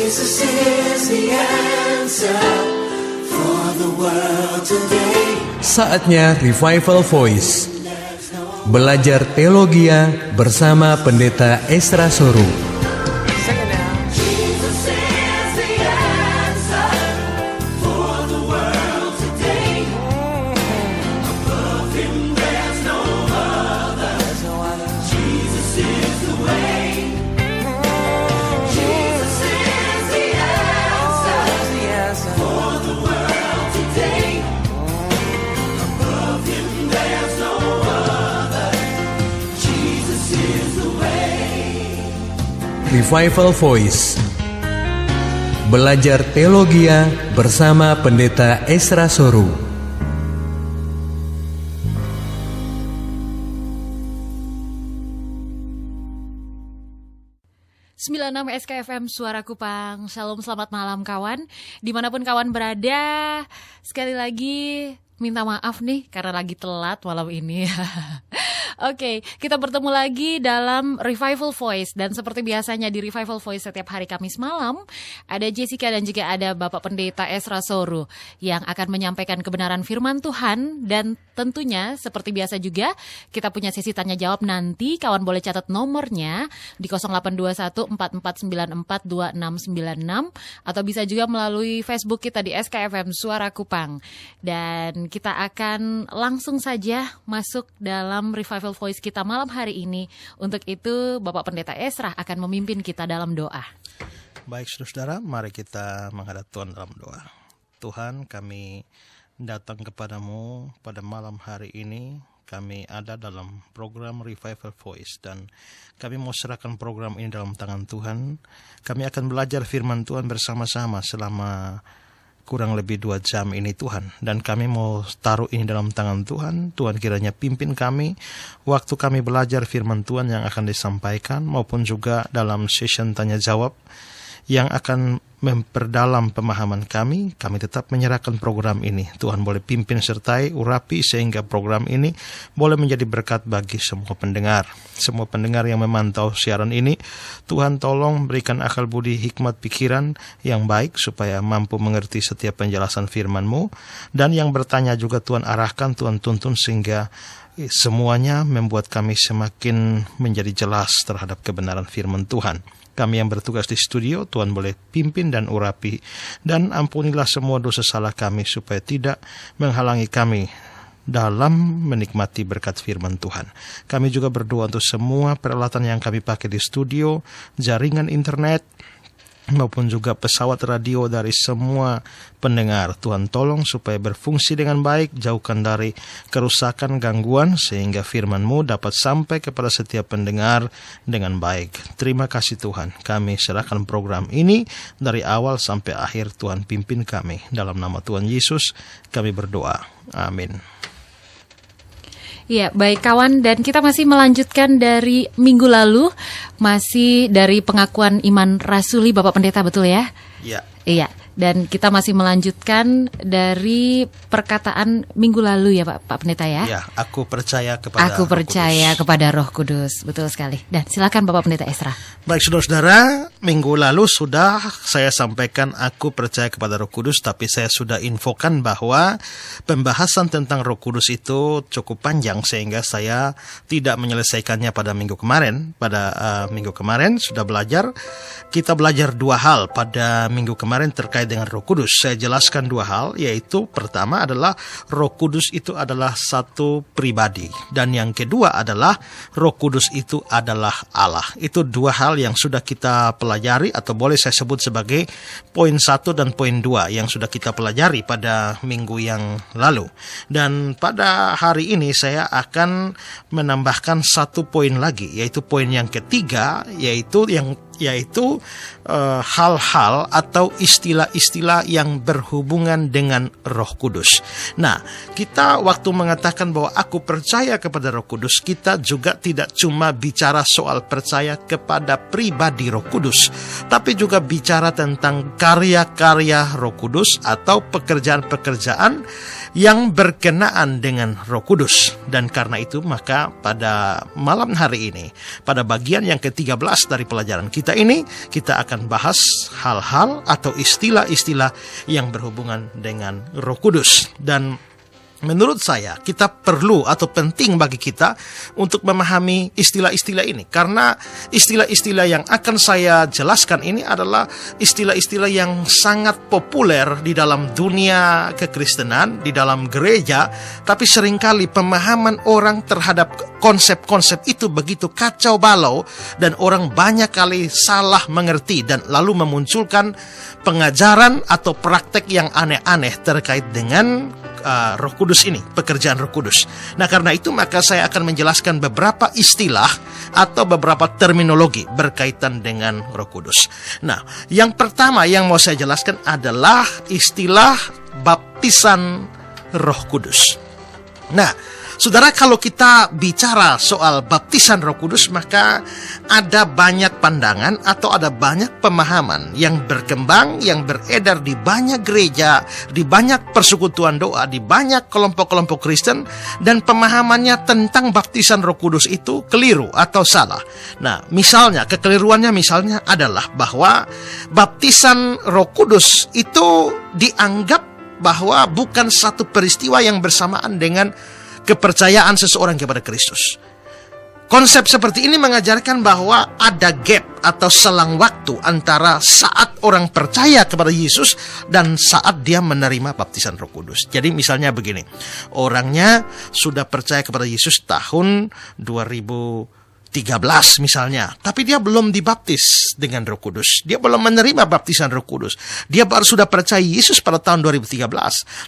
Jesus is the answer for the world today. Saatnya Revival Voice. Belajar teologia bersama Pendeta Esra Soru. Revival Voice. Belajar teologia bersama Pendeta Esra Soru. SKFM Suara Kupang. Shalom, selamat malam kawan. Dimanapun kawan berada, sekali lagi minta maaf nih karena lagi telat malam ini. Oke, kita bertemu lagi dalam Revival Voice. Dan seperti biasanya di Revival Voice setiap hari Kamis malam, ada Jessica dan juga ada Bapak Pendeta Esra Soru yang akan menyampaikan kebenaran firman Tuhan. Dan tentunya seperti biasa juga kita punya sesi tanya jawab nanti. Kawan boleh catat nomornya di 0821-4494-2696 atau bisa juga melalui Facebook kita di SKFM Suara Kupang. Dan kita akan langsung saja masuk dalam Revival Voice kita malam hari ini. Untuk itu Bapak Pendeta Esra akan memimpin kita dalam doa. Baik saudara, mari kita menghadap Tuhan dalam doa. Tuhan, kami datang kepadamu pada malam hari ini. Kami ada dalam program Revival Voice dan kami mau serahkan program ini dalam tangan Tuhan. Kami akan belajar firman Tuhan bersama-sama selama kurang lebih 2 jam ini Tuhan. Dan kami mau taruh ini dalam tangan Tuhan. Tuhan kiranya pimpin kami waktu kami belajar firman Tuhan yang akan disampaikan, maupun juga dalam session tanya jawab yang akan memperdalam pemahaman kami. Kami tetap menyerahkan program ini. Tuhan boleh pimpin sertai, urapi sehingga program ini boleh menjadi berkat bagi semua pendengar. Semua pendengar yang memantau siaran ini, Tuhan tolong berikan akal budi, hikmat, pikiran yang baik supaya mampu mengerti setiap penjelasan firman-Mu. Dan yang bertanya juga Tuhan arahkan, Tuhan tuntun sehingga semuanya membuat kami semakin menjadi jelas terhadap kebenaran firman Tuhan. Kami yang bertugas di studio, Tuhan boleh pimpin dan urapi. Dan ampunilah semua dosa salah kami supaya tidak menghalangi kami dalam menikmati berkat firman Tuhan. Kami juga berdoa untuk semua peralatan yang kami pakai di studio, jaringan internet, maupun juga pesawat radio dari semua pendengar. Tuhan tolong supaya berfungsi dengan baik, jauhkan dari kerusakan, gangguan, sehingga firman-Mu dapat sampai kepada setiap pendengar dengan baik. Terima kasih Tuhan, kami serahkan program ini dari awal sampai akhir. Tuhan pimpin kami. Dalam nama Tuhan Yesus kami berdoa. Amin. Ya, baik kawan, dan kita masih melanjutkan dari minggu lalu, masih dari pengakuan iman rasuli Bapak Pendeta, betul ya? Ya. Iya, dan kita masih melanjutkan dari perkataan minggu lalu ya Pak Pendeta ya? Ya, aku percaya kepada Aku percaya kepada Roh Kudus, betul sekali. Dan silakan Bapak Pendeta Esra. Baik saudara-saudara, minggu lalu sudah saya sampaikan aku percaya kepada Roh Kudus, tapi saya sudah infokan bahwa pembahasan tentang Roh Kudus itu cukup panjang sehingga saya tidak menyelesaikannya pada minggu kemarin. Pada minggu kemarin sudah kita belajar 2 hal pada minggu kemarin terkait dengan Roh Kudus. Saya jelaskan 2 hal, yaitu pertama adalah Roh Kudus itu adalah satu pribadi, dan yang kedua adalah Roh Kudus itu adalah Allah. Itu 2 hal yang sudah kita pelajari, atau boleh saya sebut sebagai poin 1 dan poin 2 yang sudah kita pelajari pada minggu yang lalu. Dan pada hari ini saya akan menambahkan 1 poin lagi, yaitu poin yang ketiga, yaitu hal-hal atau istilah-istilah yang berhubungan dengan Roh Kudus. Nah, kita waktu mengatakan bahwa aku percaya kepada Roh Kudus, kita juga tidak cuma bicara soal percaya kepada pribadi Roh Kudus, tapi juga bicara tentang karya-karya Roh Kudus atau pekerjaan-pekerjaan yang berkenaan dengan Roh Kudus. Dan karena itu maka pada malam hari ini, pada bagian yang ke-13 dari pelajaran kita, kita ini, kita akan bahas hal-hal atau istilah-istilah yang berhubungan dengan Roh Kudus. Dan menurut saya, kita perlu atau penting bagi kita untuk memahami istilah-istilah ini. Karena istilah-istilah yang akan saya jelaskan ini adalah istilah-istilah yang sangat populer di dalam dunia kekristenan, di dalam gereja. Tapi seringkali pemahaman orang terhadap konsep-konsep itu begitu kacau balau, dan orang banyak kali salah mengerti dan lalu memunculkan pengajaran atau praktek yang aneh-aneh terkait dengan Roh Kudus ini, pekerjaan Roh Kudus. Nah, karena itu maka saya akan menjelaskan beberapa istilah atau beberapa terminologi berkaitan dengan Roh Kudus. Nah, yang pertama yang mau saya jelaskan adalah istilah baptisan Roh Kudus. Nah, saudara, kalau kita bicara soal baptisan Roh Kudus, maka ada banyak pandangan atau ada banyak pemahaman yang berkembang, yang beredar di banyak gereja, di banyak persekutuan doa, di banyak kelompok-kelompok Kristen, dan pemahamannya tentang baptisan Roh Kudus itu keliru atau salah. Nah, misalnya, kekeliruannya misalnya adalah bahwa baptisan Roh Kudus itu dianggap bahwa bukan satu peristiwa yang bersamaan dengan kepercayaan seseorang kepada Kristus. Konsep seperti ini mengajarkan bahwa ada gap atau selang waktu antara saat orang percaya kepada Yesus dan saat dia menerima baptisan Roh Kudus. Jadi misalnya begini, orangnya sudah percaya kepada Yesus tahun 2013 misalnya, tapi dia belum dibaptis dengan Roh Kudus. Dia belum menerima baptisan Roh Kudus. Dia baru sudah percaya Yesus pada tahun 2013,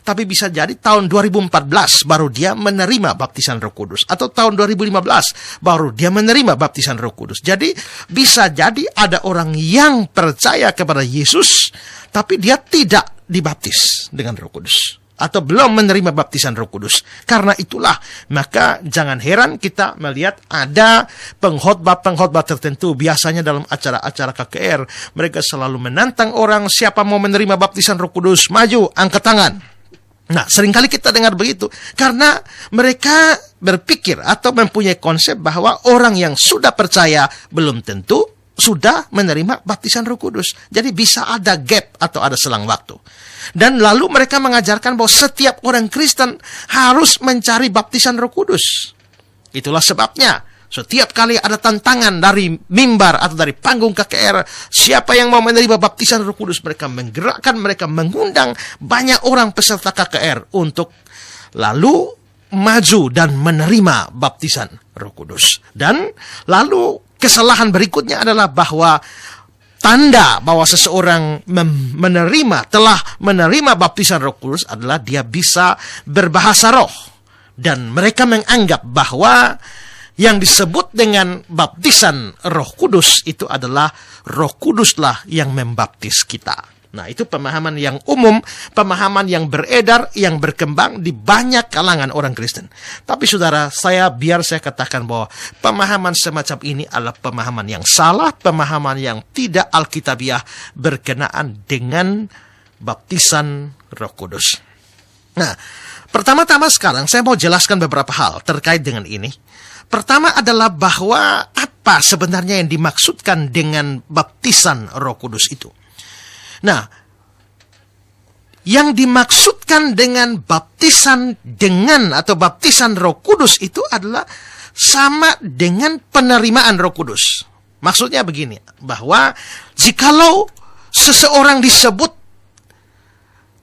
tapi bisa jadi tahun 2014 baru dia menerima baptisan Roh Kudus, atau tahun 2015 baru dia menerima baptisan Roh Kudus. Jadi bisa jadi ada orang yang percaya kepada Yesus, tapi dia tidak dibaptis dengan Roh Kudus, atau belum menerima baptisan Roh Kudus. Karena itulah, maka jangan heran kita melihat ada pengkhotbah tertentu, biasanya dalam acara-acara KKR, mereka selalu menantang orang, siapa mau menerima baptisan Roh Kudus, maju, angkat tangan. Nah, seringkali kita dengar begitu, karena mereka berpikir atau mempunyai konsep bahwa orang yang sudah percaya belum tentu sudah menerima baptisan Roh Kudus. Jadi bisa ada gap atau ada selang waktu. Dan lalu mereka mengajarkan bahwa setiap orang Kristen harus mencari baptisan Roh Kudus. Itulah sebabnya setiap kali ada tantangan dari mimbar atau dari panggung KKR, siapa yang mau menerima baptisan Roh Kudus, mereka menggerakkan, mereka mengundang banyak orang peserta KKR untuk lalu maju dan menerima baptisan Roh Kudus. Dan lalu kesalahan berikutnya adalah bahwa tanda bahwa seseorang telah menerima baptisan Roh Kudus adalah dia bisa berbahasa roh. Dan mereka menganggap bahwa yang disebut dengan baptisan Roh Kudus itu adalah Roh Kuduslah yang membaptis kita. Nah, itu pemahaman yang umum, pemahaman yang beredar, yang berkembang di banyak kalangan orang Kristen. Tapi saudara, biar saya katakan bahwa pemahaman semacam ini adalah pemahaman yang salah, pemahaman yang tidak alkitabiah berkenaan dengan baptisan Roh Kudus. Nah, pertama-tama sekarang saya mau jelaskan beberapa hal terkait dengan ini. Pertama adalah bahwa apa sebenarnya yang dimaksudkan dengan baptisan Roh Kudus itu. Nah, yang dimaksudkan dengan baptisan atau baptisan Roh Kudus itu adalah sama dengan penerimaan Roh Kudus. Maksudnya begini, bahwa jikalau seseorang disebut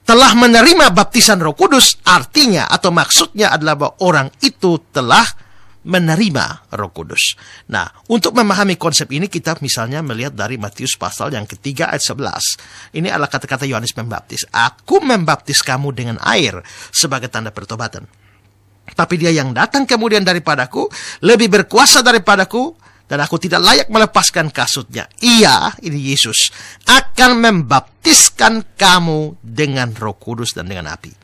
telah menerima baptisan Roh Kudus, artinya atau maksudnya adalah bahwa orang itu telah menerima Roh Kudus. Nah, untuk memahami konsep ini kita misalnya melihat dari Matius pasal yang ketiga ayat 11. Ini adalah kata-kata Yohanes Pembaptis. Aku membaptis kamu dengan air sebagai tanda pertobatan. Tapi dia yang datang kemudian daripadaku lebih berkuasa daripadaku, dan aku tidak layak melepaskan kasutnya. Ia, ini Yesus, akan membaptiskan kamu dengan Roh Kudus dan dengan api.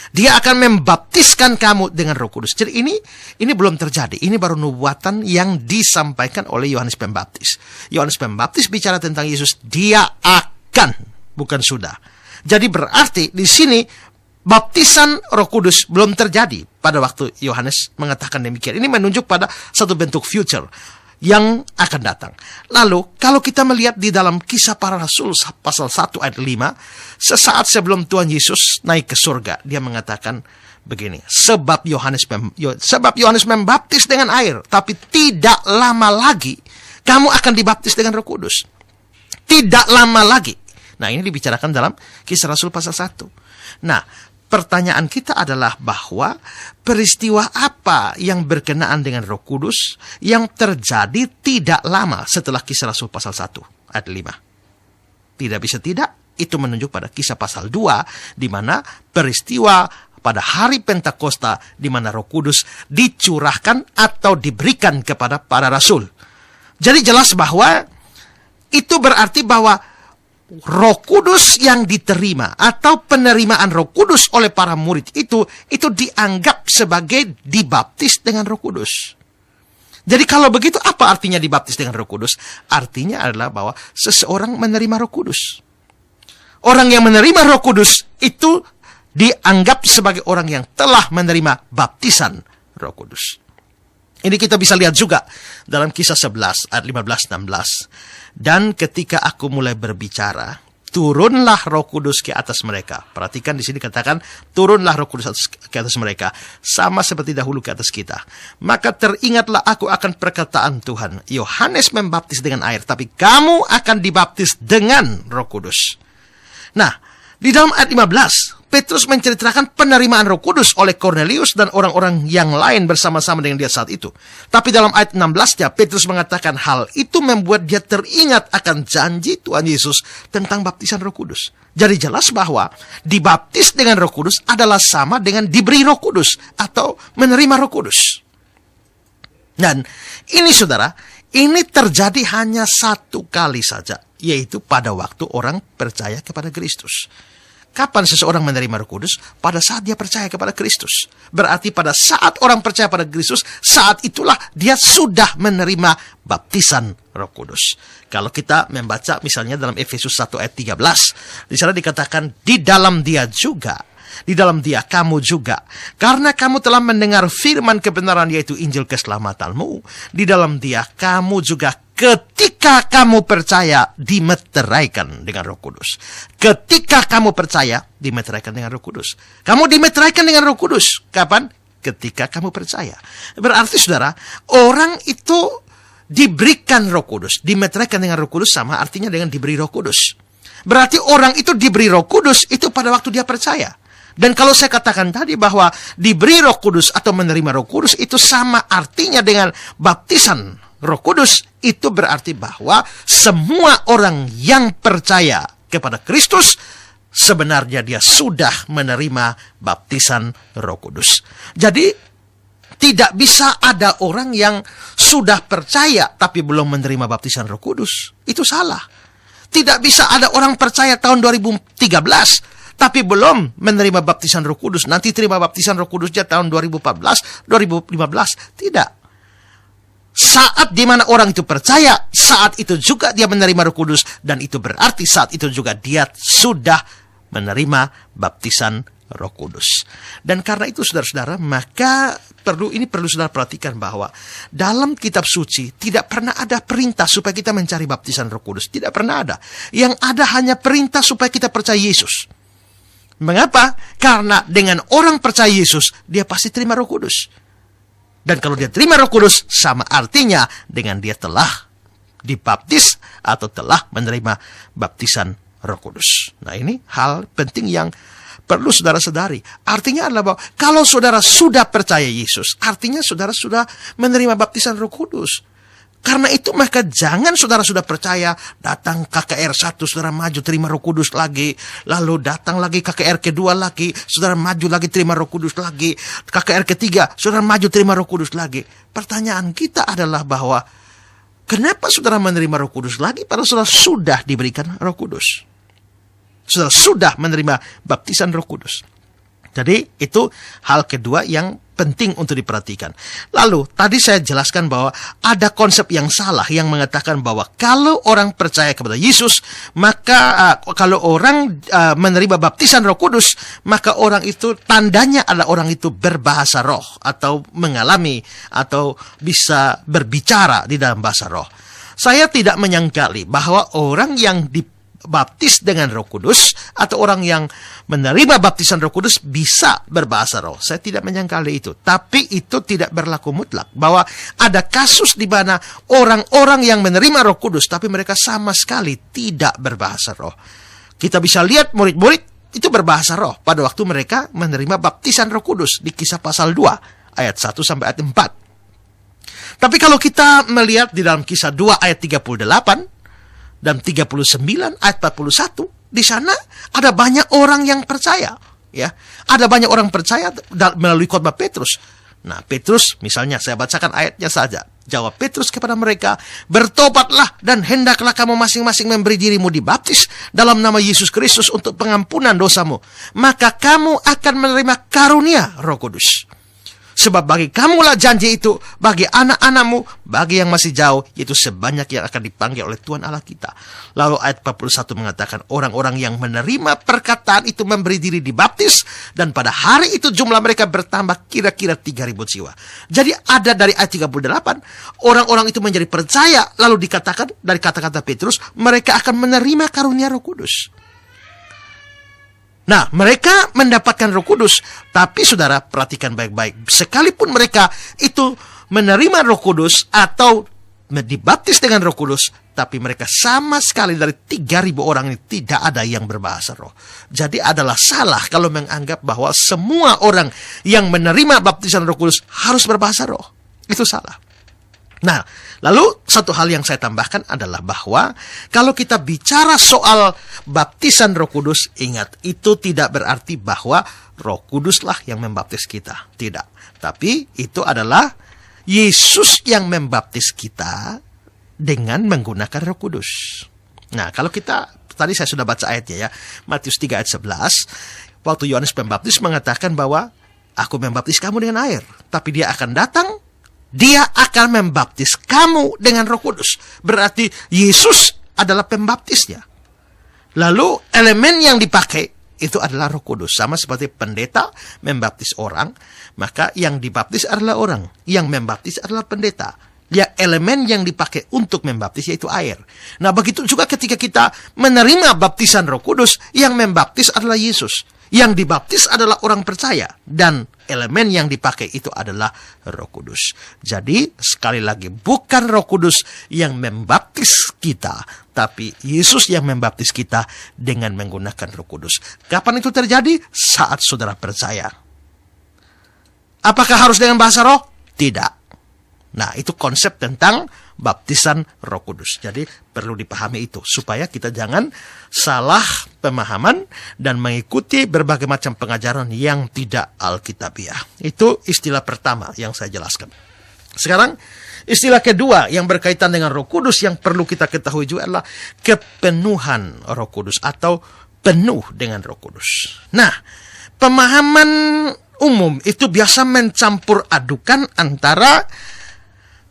Dia akan membaptiskan kamu dengan Roh Kudus. Jadi ini belum terjadi. Ini baru nubuatan yang disampaikan oleh Yohanes Pembaptis. Yohanes Pembaptis bicara tentang Yesus. Dia akan, bukan sudah. Jadi berarti di sini baptisan Roh Kudus belum terjadi pada waktu Yohanes mengatakan demikian. Ini menunjuk pada satu bentuk future. yang akan datang. Lalu kalau kita melihat di dalam Kisah Para Rasul pasal 1 ayat 5, sesaat sebelum Tuhan Yesus naik ke surga, dia mengatakan begini, sebab Yohanes membaptis dengan air, tapi tidak lama lagi kamu akan dibaptis dengan Roh Kudus. Tidak lama lagi. Nah, ini dibicarakan dalam Kisah Rasul pasal 1. Nah, pertanyaan kita adalah bahwa peristiwa apa yang berkenaan dengan Roh Kudus yang terjadi tidak lama setelah Kisah Rasul pasal 1 ayat 5. Tidak bisa tidak, itu menunjuk pada Kisah pasal 2, di mana peristiwa pada hari Pentakosta, di mana Roh Kudus dicurahkan atau diberikan kepada para rasul. Jadi jelas bahwa itu berarti bahwa Roh Kudus yang diterima atau penerimaan Roh Kudus oleh para murid itu dianggap sebagai dibaptis dengan Roh Kudus. Jadi kalau begitu apa artinya dibaptis dengan Roh Kudus? Artinya adalah bahwa seseorang menerima Roh Kudus. Orang yang menerima Roh Kudus itu dianggap sebagai orang yang telah menerima baptisan Roh Kudus. Ini kita bisa lihat juga dalam Kisah 11 ayat 15-16. Dan ketika aku mulai berbicara, turunlah Roh Kudus ke atas mereka. Perhatikan di sini katakan, turunlah Roh Kudus ke atas mereka, sama seperti dahulu ke atas kita. Maka teringatlah aku akan perkataan Tuhan. Yohanes membaptis dengan air, tapi kamu akan dibaptis dengan Roh Kudus. Nah, di dalam ayat 15, Petrus menceritakan penerimaan Roh Kudus oleh Cornelius dan orang-orang yang lain bersama-sama dengan dia saat itu. Tapi dalam ayat 16-nya, Petrus mengatakan hal itu membuat dia teringat akan janji Tuhan Yesus tentang baptisan Roh Kudus. Jadi jelas bahwa dibaptis dengan Roh Kudus adalah sama dengan diberi Roh Kudus atau menerima Roh Kudus. Dan ini saudara, ini terjadi hanya satu kali saja, yaitu pada waktu orang percaya kepada Kristus. Kapan seseorang menerima Roh Kudus? Pada saat dia percaya kepada Kristus. Berarti pada saat orang percaya pada Kristus, saat itulah dia sudah menerima baptisan Roh Kudus. Kalau kita membaca misalnya dalam Efesus 1 ayat 13, di sana dikatakan di dalam dia juga, di dalam dia kamu juga, karena kamu telah mendengar firman kebenaran yaitu Injil keselamatanmu, di dalam dia kamu juga ketika kamu percaya dimeteraikan dengan Roh Kudus. Ketika kamu percaya dimeteraikan dengan Roh Kudus. Kamu dimeteraikan dengan Roh Kudus. Kapan? Ketika kamu percaya. Berarti saudara, orang itu diberikan Roh Kudus, dimeteraikan dengan Roh Kudus sama artinya dengan diberi Roh Kudus. Berarti orang itu diberi Roh Kudus itu pada waktu dia percaya. Dan kalau saya katakan tadi bahwa diberi Roh Kudus atau menerima Roh Kudus itu sama artinya dengan baptisan Roh Kudus, itu berarti bahwa semua orang yang percaya kepada Kristus sebenarnya dia sudah menerima baptisan Roh Kudus. Jadi tidak bisa ada orang yang sudah percaya tapi belum menerima baptisan Roh Kudus. Itu salah. Tidak bisa ada orang percaya tahun 2013 tapi belum menerima baptisan Roh Kudus. Nanti terima baptisan Roh Kudusnya tahun 2014, 2015. Tidak. Saat di mana orang itu percaya, saat itu juga dia menerima Roh Kudus, dan itu berarti saat itu juga dia sudah menerima baptisan Roh Kudus. Dan karena itu saudara-saudara, maka perlu saudara perhatikan bahwa dalam kitab suci tidak pernah ada perintah supaya kita mencari baptisan Roh Kudus. Tidak pernah ada. Yang ada hanya perintah supaya kita percaya Yesus. Mengapa? Karena dengan orang percaya Yesus, dia pasti terima Roh Kudus. Dan kalau dia terima Roh Kudus, sama artinya dengan dia telah dibaptis atau telah menerima baptisan Roh Kudus. Nah, ini hal penting yang perlu saudara sadari. Artinya adalah bahwa kalau saudara sudah percaya Yesus, artinya saudara sudah menerima baptisan Roh Kudus. Karena itu maka jangan saudara sudah percaya, datang KKR 1, saudara maju terima Roh Kudus lagi. Lalu datang lagi KKR kedua lagi, saudara maju lagi terima Roh Kudus lagi. KKR ketiga, saudara maju terima Roh Kudus lagi. Pertanyaan kita adalah bahwa kenapa saudara menerima Roh Kudus lagi padahal saudara sudah diberikan Roh Kudus? Saudara sudah menerima baptisan Roh Kudus. Jadi itu hal kedua yang penting untuk diperhatikan. Lalu, tadi saya jelaskan bahwa ada konsep yang salah yang mengatakan bahwa kalau orang percaya kepada Yesus, maka kalau orang menerima baptisan Roh Kudus, maka orang itu tandanya adalah orang itu berbahasa roh atau mengalami atau bisa berbicara di dalam bahasa roh. Saya tidak menyangkali bahwa orang yang dibaptis dengan Roh Kudus atau orang yang menerima baptisan Roh Kudus bisa berbahasa roh. Saya tidak menyangkali itu. Tapi itu tidak berlaku mutlak. Bahwa ada kasus di mana orang-orang yang menerima Roh Kudus tapi mereka sama sekali tidak berbahasa roh. Kita bisa lihat murid-murid itu berbahasa roh pada waktu mereka menerima baptisan Roh Kudus di Kisah pasal 2 ayat 1 sampai ayat 4. Tapi kalau kita melihat di dalam Kisah 2 ayat 38 dan 39 ayat 41, di sana ada banyak orang yang percaya, ya. Ada banyak orang percaya melalui khotbah Petrus. Nah, Petrus misalnya saya bacakan ayatnya saja. Jawab Petrus kepada mereka, "Bertobatlah dan hendaklah kamu masing-masing memberi dirimu dibaptis dalam nama Yesus Kristus untuk pengampunan dosamu, maka kamu akan menerima karunia Roh Kudus. Sebab bagi kamulah janji itu, bagi anak-anakmu, bagi yang masih jauh, yaitu sebanyak yang akan dipanggil oleh Tuhan Allah kita." Lalu ayat 41 mengatakan, orang-orang yang menerima perkataan itu memberi diri dibaptis, dan pada hari itu jumlah mereka bertambah kira-kira 3.000 jiwa. Jadi ada dari ayat 38, orang-orang itu menjadi percaya, lalu dikatakan dari kata-kata Petrus, mereka akan menerima karunia Roh Kudus. Nah, mereka mendapatkan Roh Kudus, tapi saudara perhatikan baik-baik. Sekalipun mereka itu menerima Roh Kudus atau dibaptis dengan Roh Kudus, tapi mereka sama sekali dari 3.000 orang ini tidak ada yang berbahasa roh. Jadi adalah salah kalau menganggap bahwa semua orang yang menerima baptisan Roh Kudus harus berbahasa roh. Itu salah. Nah, lalu satu hal yang saya tambahkan adalah bahwa kalau kita bicara soal baptisan Roh Kudus, ingat, itu tidak berarti bahwa Roh Kuduslah yang membaptis kita. Tidak. Tapi itu adalah Yesus yang membaptis kita dengan menggunakan Roh Kudus. Nah, kalau kita, tadi saya sudah baca ayatnya ya, Matius 3 ayat 11, waktu Yohanes Pembaptis mengatakan bahwa aku membaptis kamu dengan air, tapi dia akan datang, dia akan membaptis kamu dengan Roh Kudus. Berarti Yesus adalah pembaptisnya. Lalu elemen yang dipakai itu adalah Roh Kudus. Sama seperti pendeta membaptis orang, maka yang dibaptis adalah orang, yang membaptis adalah pendeta. Ya, elemen yang dipakai untuk membaptis yaitu air. Nah, begitu juga ketika kita menerima baptisan Roh Kudus, yang membaptis adalah Yesus. Yang dibaptis adalah orang percaya, dan elemen yang dipakai itu adalah Roh Kudus. Jadi, sekali lagi, bukan Roh Kudus yang membaptis kita, tapi Yesus yang membaptis kita dengan menggunakan Roh Kudus. Kapan itu terjadi? Saat saudara percaya. Apakah harus dengan bahasa roh? Tidak. Nah, itu konsep tentang baptisan Roh Kudus. Jadi perlu dipahami itu supaya kita jangan salah pemahaman dan mengikuti berbagai macam pengajaran yang tidak alkitabiah. Itu istilah pertama yang saya jelaskan. Sekarang istilah kedua yang berkaitan dengan Roh Kudus yang perlu kita ketahui juga adalah kepenuhan Roh Kudus atau penuh dengan Roh Kudus. Nah, pemahaman umum itu biasa mencampur adukan antara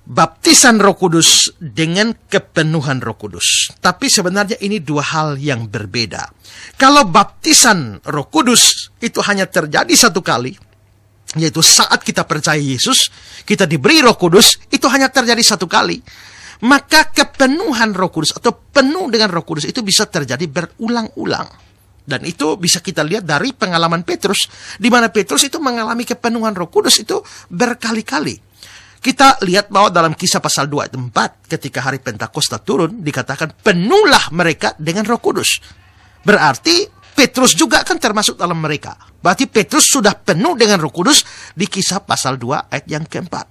baptisan Roh Kudus dengan kepenuhan Roh Kudus. Tapi sebenarnya ini dua hal yang berbeda. Kalau baptisan Roh Kudus itu hanya terjadi satu kali, yaitu saat kita percaya Yesus, kita diberi Roh Kudus, itu hanya terjadi satu kali. Maka kepenuhan Roh Kudus atau penuh dengan Roh Kudus itu bisa terjadi berulang-ulang. Dan itu bisa kita lihat dari pengalaman Petrus, di mana Petrus itu mengalami kepenuhan Roh Kudus itu berkali-kali. Kita lihat bahwa dalam Kisah pasal 2 ayat 4, ketika hari Pentakosta turun, dikatakan penuhlah mereka dengan Roh Kudus. Berarti Petrus juga kan termasuk dalam mereka. Berarti Petrus sudah penuh dengan Roh Kudus di Kisah pasal 2 ayat yang keempat.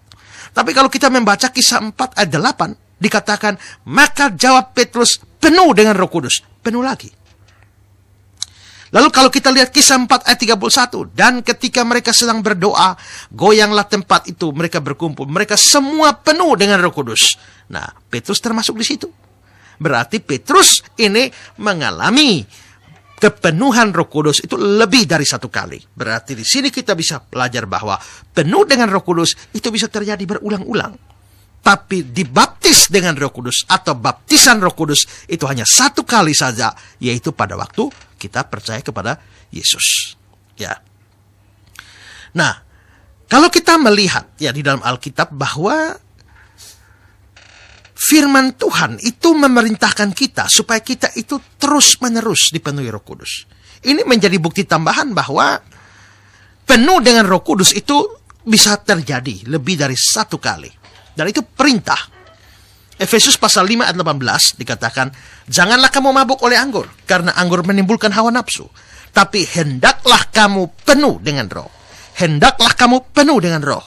Tapi kalau kita membaca Kisah 4 ayat 8, dikatakan, maka jawab Petrus penuh dengan Roh Kudus. Penuh lagi. Lalu kalau kita lihat Kisah 4 ayat 31, dan ketika mereka sedang berdoa, goyanglah tempat itu, mereka berkumpul, mereka semua penuh dengan Roh Kudus. Nah, Petrus termasuk di situ. Berarti Petrus ini mengalami kepenuhan Roh Kudus itu lebih dari satu kali. Berarti di sini kita bisa belajar bahwa penuh dengan Roh Kudus itu bisa terjadi berulang-ulang. Tapi dibaptis dengan Roh Kudus atau baptisan Roh Kudus itu hanya satu kali saja, yaitu pada waktu kita percaya kepada Yesus. Ya. Nah, kalau kita melihat ya di dalam Alkitab bahwa firman Tuhan itu memerintahkan kita supaya kita itu terus-menerus dipenuhi Roh Kudus. Ini menjadi bukti tambahan bahwa penuh dengan Roh Kudus itu bisa terjadi lebih dari satu kali. Dan itu perintah. Efesus pasal 5 ayat 18 dikatakan, "Janganlah kamu mabuk oleh anggur, karena anggur menimbulkan hawa nafsu. Tapi hendaklah kamu penuh dengan Roh." Hendaklah kamu penuh dengan Roh.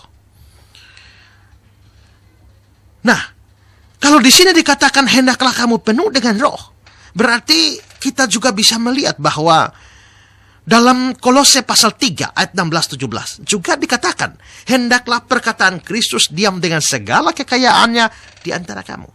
Nah, kalau di sini dikatakan hendaklah kamu penuh dengan Roh, berarti kita juga bisa melihat bahwa dalam Kolose pasal 3 ayat 16-17 juga dikatakan, hendaklah perkataan Kristus diam dengan segala kekayaannya di antara kamu,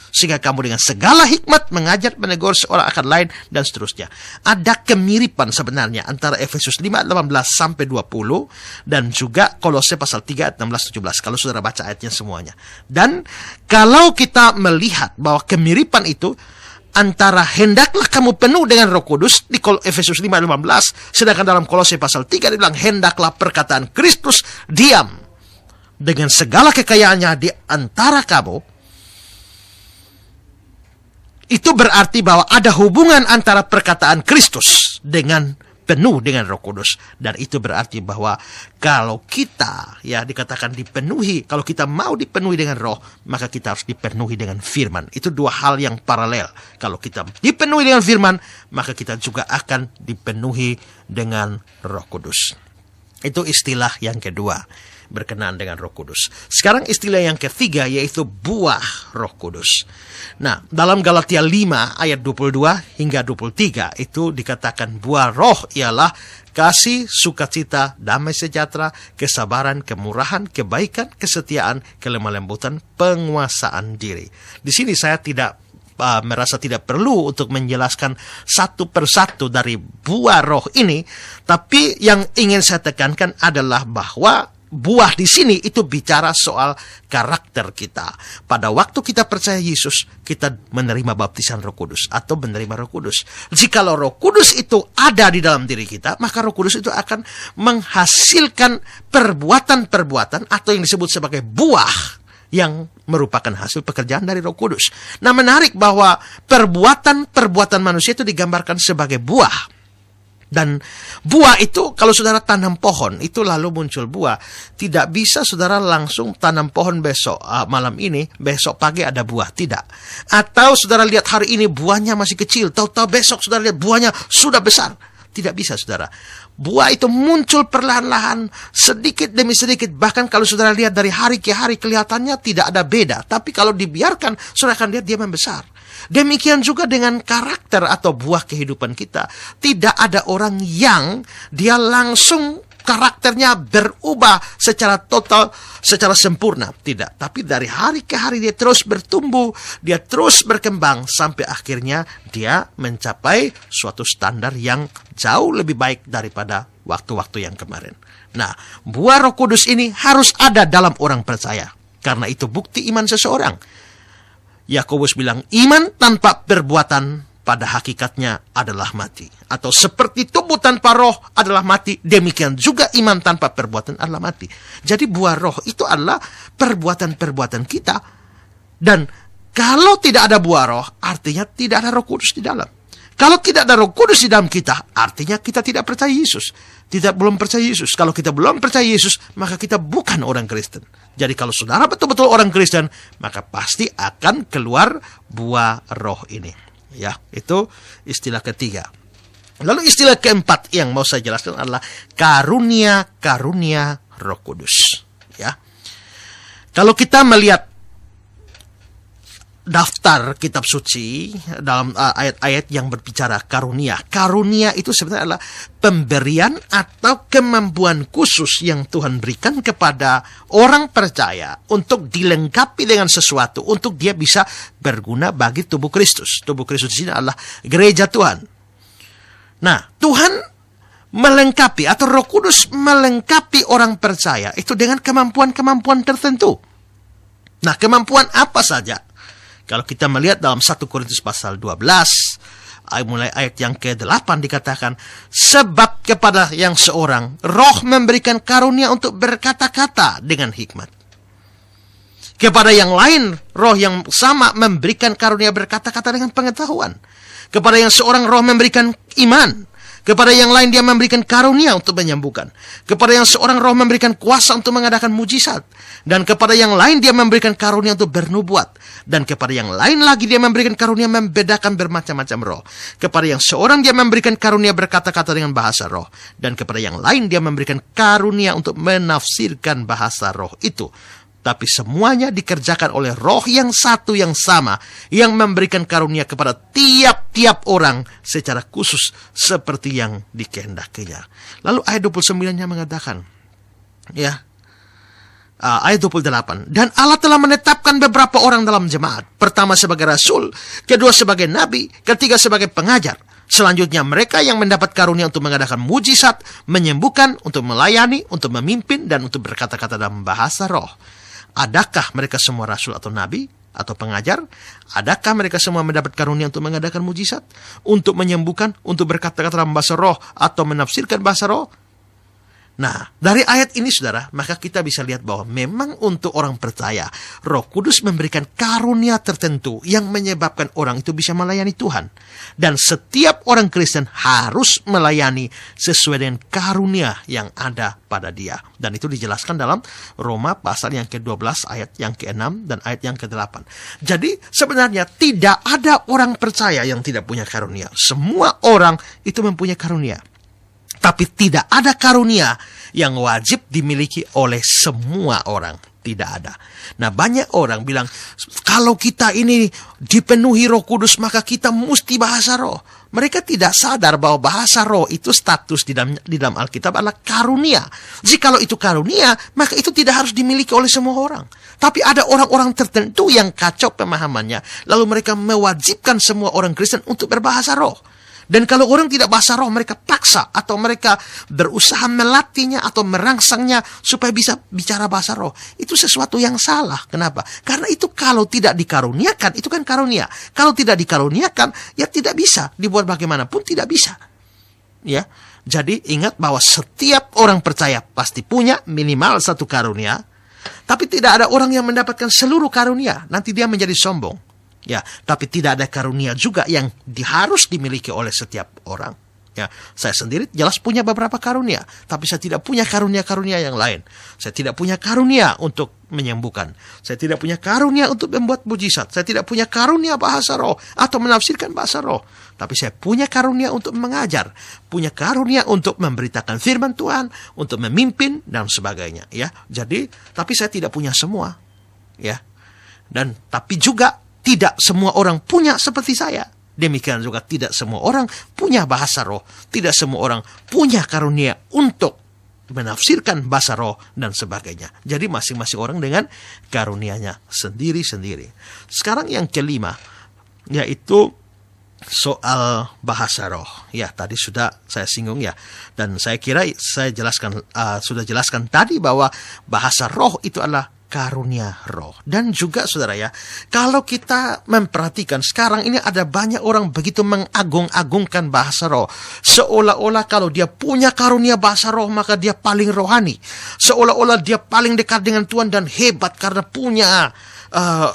sehingga kamu dengan segala hikmat mengajar, menegur seorang akan lain, dan seterusnya. Ada kemiripan sebenarnya antara Efesus 5 ayat 18-20 dan juga Kolose pasal 3 ayat 16-17 kalau saudara baca ayatnya semuanya. Dan kalau kita melihat bahwa kemiripan itu antara hendaklah kamu penuh dengan Roh Kudus di Efesus 5 ayat 15, sedangkan dalam Kolose pasal 3 dibilang hendaklah perkataan Kristus diam dengan segala kekayaannya di antara kamu. Itu berarti bahwa ada hubungan antara perkataan Kristus dengan penuh dengan Roh Kudus. Dan itu berarti bahwa kalau kita ya dikatakan dipenuhi, kalau kita mau dipenuhi dengan Roh, maka kita harus dipenuhi dengan firman. Itu dua hal yang paralel. Kalau kita dipenuhi dengan firman, maka kita juga akan dipenuhi dengan Roh Kudus. Itu istilah yang kedua, berkenaan dengan Roh Kudus. Sekarang istilah yang ketiga, yaitu buah Roh Kudus. Nah, dalam Galatia 5 ayat 22 hingga 23 itu dikatakan buah roh ialah kasih, sukacita, damai sejahtera, kesabaran, kemurahan, kebaikan, kesetiaan, kelemah lembutan, penguasaan diri. Di sini saya tidak merasa tidak perlu untuk menjelaskan satu persatu dari buah roh ini, tapi yang ingin saya tekankan adalah bahwa buah di sini itu bicara soal karakter kita. Pada waktu kita percaya Yesus, kita menerima baptisan Roh Kudus atau menerima Roh Kudus. Jikalau Roh Kudus itu ada di dalam diri kita, maka Roh Kudus itu akan menghasilkan perbuatan-perbuatan atau yang disebut sebagai buah yang merupakan hasil pekerjaan dari Roh Kudus. Nah, menarik bahwa perbuatan-perbuatan manusia itu digambarkan sebagai buah. Dan buah itu, kalau saudara tanam pohon, itu lalu muncul buah. Tidak bisa saudara langsung tanam pohon besok, malam ini, besok pagi ada buah. Tidak. Atau saudara lihat hari ini buahnya masih kecil, tahu-tahu besok saudara lihat buahnya sudah besar. Tidak bisa saudara. Buah itu muncul perlahan-lahan, sedikit demi sedikit. Bahkan kalau saudara lihat dari hari ke hari, kelihatannya tidak ada beda. Tapi kalau dibiarkan, saudara akan lihat dia membesar. Demikian juga dengan karakter atau buah kehidupan kita. Tidak ada orang yang dia langsung karakternya berubah secara total, secara sempurna. Tidak. Tapi dari hari ke hari dia terus bertumbuh, dia terus berkembang, sampai akhirnya dia mencapai suatu standar yang jauh lebih baik daripada waktu-waktu yang kemarin. Nah, buah Roh Kudus ini harus ada dalam orang percaya. Karena itu bukti iman seseorang. Yakobus bilang, iman tanpa perbuatan pada hakikatnya adalah mati. Atau seperti tubuh tanpa roh adalah mati, demikian juga iman tanpa perbuatan adalah mati. Jadi buah roh itu adalah perbuatan-perbuatan kita. Dan kalau tidak ada buah roh, artinya tidak ada Roh Kudus di dalam. Kalau tidak ada Roh Kudus di dalam kita, artinya kita tidak percaya Yesus. Belum percaya Yesus. Kalau kita belum percaya Yesus, maka kita bukan orang Kristen. Jadi kalau saudara betul-betul orang Kristen, maka pasti akan keluar buah roh ini. Ya, itu istilah ketiga. Lalu istilah keempat yang mau saya jelaskan adalah karunia-karunia Roh Kudus. Ya. Kalau kita melihat daftar kitab suci dalam ayat-ayat yang berbicara karunia. Karunia itu sebenarnya adalah pemberian atau kemampuan khusus yang Tuhan berikan kepada orang percaya untuk dilengkapi dengan sesuatu untuk dia bisa berguna bagi tubuh Kristus. Tubuh Kristus di sini adalah gereja Tuhan. Nah, Tuhan melengkapi atau Roh Kudus melengkapi orang percaya itu dengan kemampuan-kemampuan tertentu. Nah, kemampuan apa saja? Kalau kita melihat dalam 1 Korintus pasal 12, mulai ayat yang ke-8 dikatakan, sebab kepada yang seorang Roh memberikan karunia untuk berkata-kata dengan hikmat. Kepada yang lain, Roh yang sama memberikan karunia berkata-kata dengan pengetahuan. Kepada yang seorang Roh memberikan iman. Kepada yang lain dia memberikan karunia untuk menyembuhkan. Kepada yang seorang Roh memberikan kuasa untuk mengadakan mujizat. Dan kepada yang lain dia memberikan karunia untuk bernubuat. Dan kepada yang lain lagi dia memberikan karunia membedakan bermacam-macam roh. Kepada yang seorang dia memberikan karunia berkata-kata dengan bahasa roh. Dan kepada yang lain dia memberikan karunia untuk menafsirkan bahasa roh itu. Tapi semuanya dikerjakan oleh Roh yang satu yang sama, yang memberikan karunia kepada tiap-tiap orang secara khusus seperti yang dikehendakinya. Lalu ayat 29-nya mengatakan, ayat 28, dan Allah telah menetapkan beberapa orang dalam jemaat. Pertama sebagai rasul, kedua sebagai nabi, ketiga sebagai pengajar. Selanjutnya mereka yang mendapat karunia untuk mengadakan mujizat, menyembuhkan, untuk melayani, untuk memimpin, dan untuk berkata-kata dalam bahasa roh. Adakah mereka semua rasul atau nabi atau pengajar? Adakah mereka semua mendapat karunia untuk mengadakan mujizat, untuk menyembuhkan, untuk berkata-kata dalam bahasa roh, atau menafsirkan bahasa roh? Nah, dari ayat ini saudara, maka kita bisa lihat bahwa memang untuk orang percaya, Roh Kudus memberikan karunia tertentu yang menyebabkan orang itu bisa melayani Tuhan. Dan setiap orang Kristen harus melayani sesuai dengan karunia yang ada pada dia. Dan itu dijelaskan dalam Roma pasal yang ke-12 ayat yang ke-6 dan ayat yang ke-8. Jadi sebenarnya tidak ada orang percaya yang tidak punya karunia. Semua orang itu mempunyai karunia. Tapi tidak ada karunia yang wajib dimiliki oleh semua orang. Tidak ada. Nah, banyak orang bilang, kalau kita ini dipenuhi Roh Kudus, maka kita mesti bahasa roh. Mereka tidak sadar bahwa bahasa roh itu status di dalam Alkitab adalah karunia. Jikalau itu karunia, maka itu tidak harus dimiliki oleh semua orang. Tapi ada orang-orang tertentu yang kacau pemahamannya. Lalu mereka mewajibkan semua orang Kristen untuk berbahasa roh. Dan kalau orang tidak bahasa roh, mereka paksa atau mereka berusaha melatihnya atau merangsangnya supaya bisa bicara bahasa roh. Itu sesuatu yang salah. Kenapa? Karena itu kalau tidak dikaruniakan, itu kan karunia. Kalau tidak dikaruniakan, ya tidak bisa. Dibuat bagaimanapun tidak bisa. Ya, jadi ingat bahwa setiap orang percaya pasti punya minimal satu karunia. Tapi tidak ada orang yang mendapatkan seluruh karunia. Nanti dia menjadi sombong. Ya, tapi tidak ada karunia juga yang harus dimiliki oleh setiap orang. Ya, saya sendiri jelas punya beberapa karunia, tapi saya tidak punya karunia-karunia yang lain. Saya tidak punya karunia untuk menyembuhkan. Saya tidak punya karunia untuk membuat mujizat. Saya tidak punya karunia bahasa roh atau menafsirkan bahasa roh. Tapi saya punya karunia untuk mengajar, punya karunia untuk memberitakan firman Tuhan, untuk memimpin dan sebagainya. Ya, jadi tapi saya tidak punya semua. Ya, dan tapi juga tidak semua orang punya seperti saya. Demikian juga tidak semua orang punya bahasa roh. Tidak semua orang punya karunia untuk menafsirkan bahasa roh dan sebagainya. Jadi masing-masing orang dengan karunianya sendiri-sendiri. Sekarang yang kelima, yaitu soal bahasa roh. Ya, tadi sudah saya singgung ya. Dan saya kira saya sudah jelaskan tadi bahwa bahasa roh itu adalah karunia roh. Dan juga saudara ya, kalau kita memperhatikan sekarang ini ada banyak orang begitu mengagung-agungkan bahasa roh. Seolah-olah kalau dia punya karunia bahasa roh maka dia paling rohani. Seolah-olah dia paling dekat dengan Tuhan dan hebat karena punya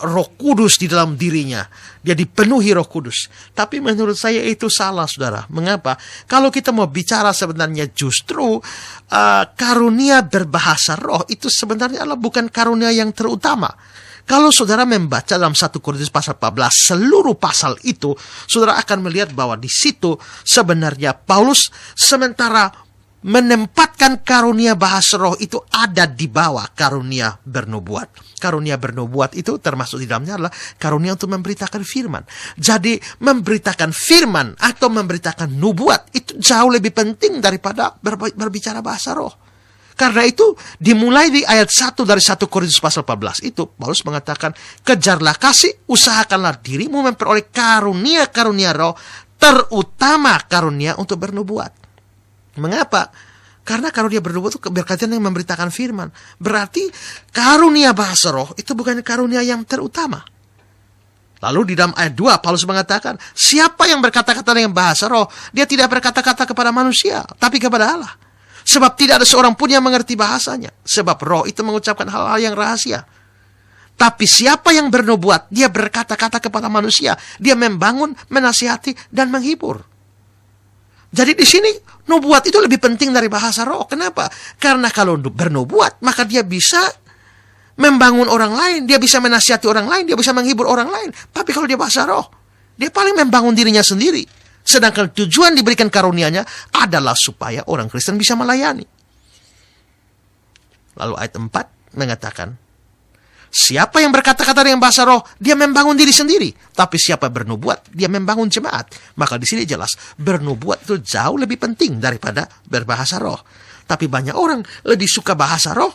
Roh Kudus di dalam dirinya. Dia dipenuhi Roh Kudus. Tapi menurut saya itu salah, saudara. Mengapa? Kalau kita mau bicara sebenarnya justru karunia berbahasa roh itu sebenarnya adalah bukan karunia yang terutama. Kalau saudara membaca dalam 1 Korintus pasal 14, seluruh pasal itu, saudara akan melihat bahwa di situ sebenarnya Paulus sementara menempatkan karunia bahasa roh itu ada di bawah karunia bernubuat. Karunia bernubuat itu termasuk di dalamnya adalah karunia untuk memberitakan firman. Jadi memberitakan firman atau memberitakan nubuat itu jauh lebih penting daripada berbicara bahasa roh. Karena itu dimulai di ayat 1 dari 1 Korintus pasal 14 itu Paulus mengatakan, kejarlah kasih, usahakanlah dirimu memperoleh karunia-karunia roh, terutama karunia untuk bernubuat. Mengapa? Karena karunia bernubuat itu berkaitan dengan memberitakan firman. Berarti karunia bahasa roh itu bukan karunia yang terutama. Lalu di dalam ayat 2 Paulus mengatakan, siapa yang berkata-kata dengan bahasa roh, dia tidak berkata-kata kepada manusia, tapi kepada Allah. Sebab tidak ada seorang pun yang mengerti bahasanya. Sebab roh itu mengucapkan hal-hal yang rahasia. Tapi siapa yang bernubuat, dia berkata-kata kepada manusia. Dia membangun, menasihati, dan menghibur. Jadi di sini, nubuat itu lebih penting dari bahasa roh. Kenapa? Karena kalau bernubuat, maka dia bisa membangun orang lain, dia bisa menasihati orang lain, dia bisa menghibur orang lain. Tapi kalau dia bahasa roh, dia paling membangun dirinya sendiri. Sedangkan tujuan diberikan karunia-Nya adalah supaya orang Kristen bisa melayani. Lalu ayat 4 mengatakan, siapa yang berkata-kata dengan bahasa roh, dia membangun diri sendiri. Tapi siapa bernubuat, dia membangun jemaat. Maka di sini jelas, bernubuat itu jauh lebih penting daripada berbahasa roh. Tapi banyak orang lebih suka bahasa roh,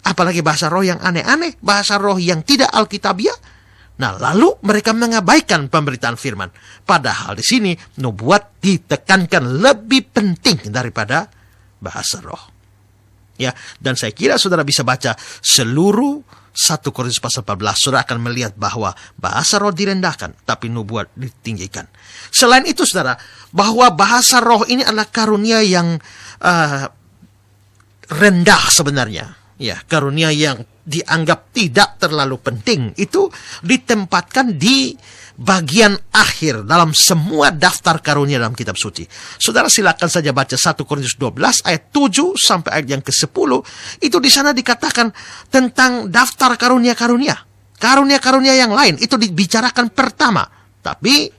apalagi bahasa roh yang aneh-aneh, bahasa roh yang tidak alkitabiah. Nah, lalu mereka mengabaikan pemberitaan firman. Padahal di sini nubuat ditekankan lebih penting daripada bahasa roh. Ya, dan saya kira saudara bisa baca seluruh 1 Korintus pasal 14. Saudara akan melihat bahwa bahasa roh direndahkan, tapi nubuat ditinggikan. Selain itu saudara, bahwa bahasa roh ini adalah karunia yang rendah sebenarnya. Ya, karunia yang dianggap tidak terlalu penting itu ditempatkan di bagian akhir dalam semua daftar karunia dalam kitab suci. Saudara silakan saja baca 1 Korintus 12 ayat 7 sampai ayat yang ke-10. Itu di sana dikatakan tentang daftar karunia-karunia. Karunia-karunia yang lain itu dibicarakan pertama. Tapi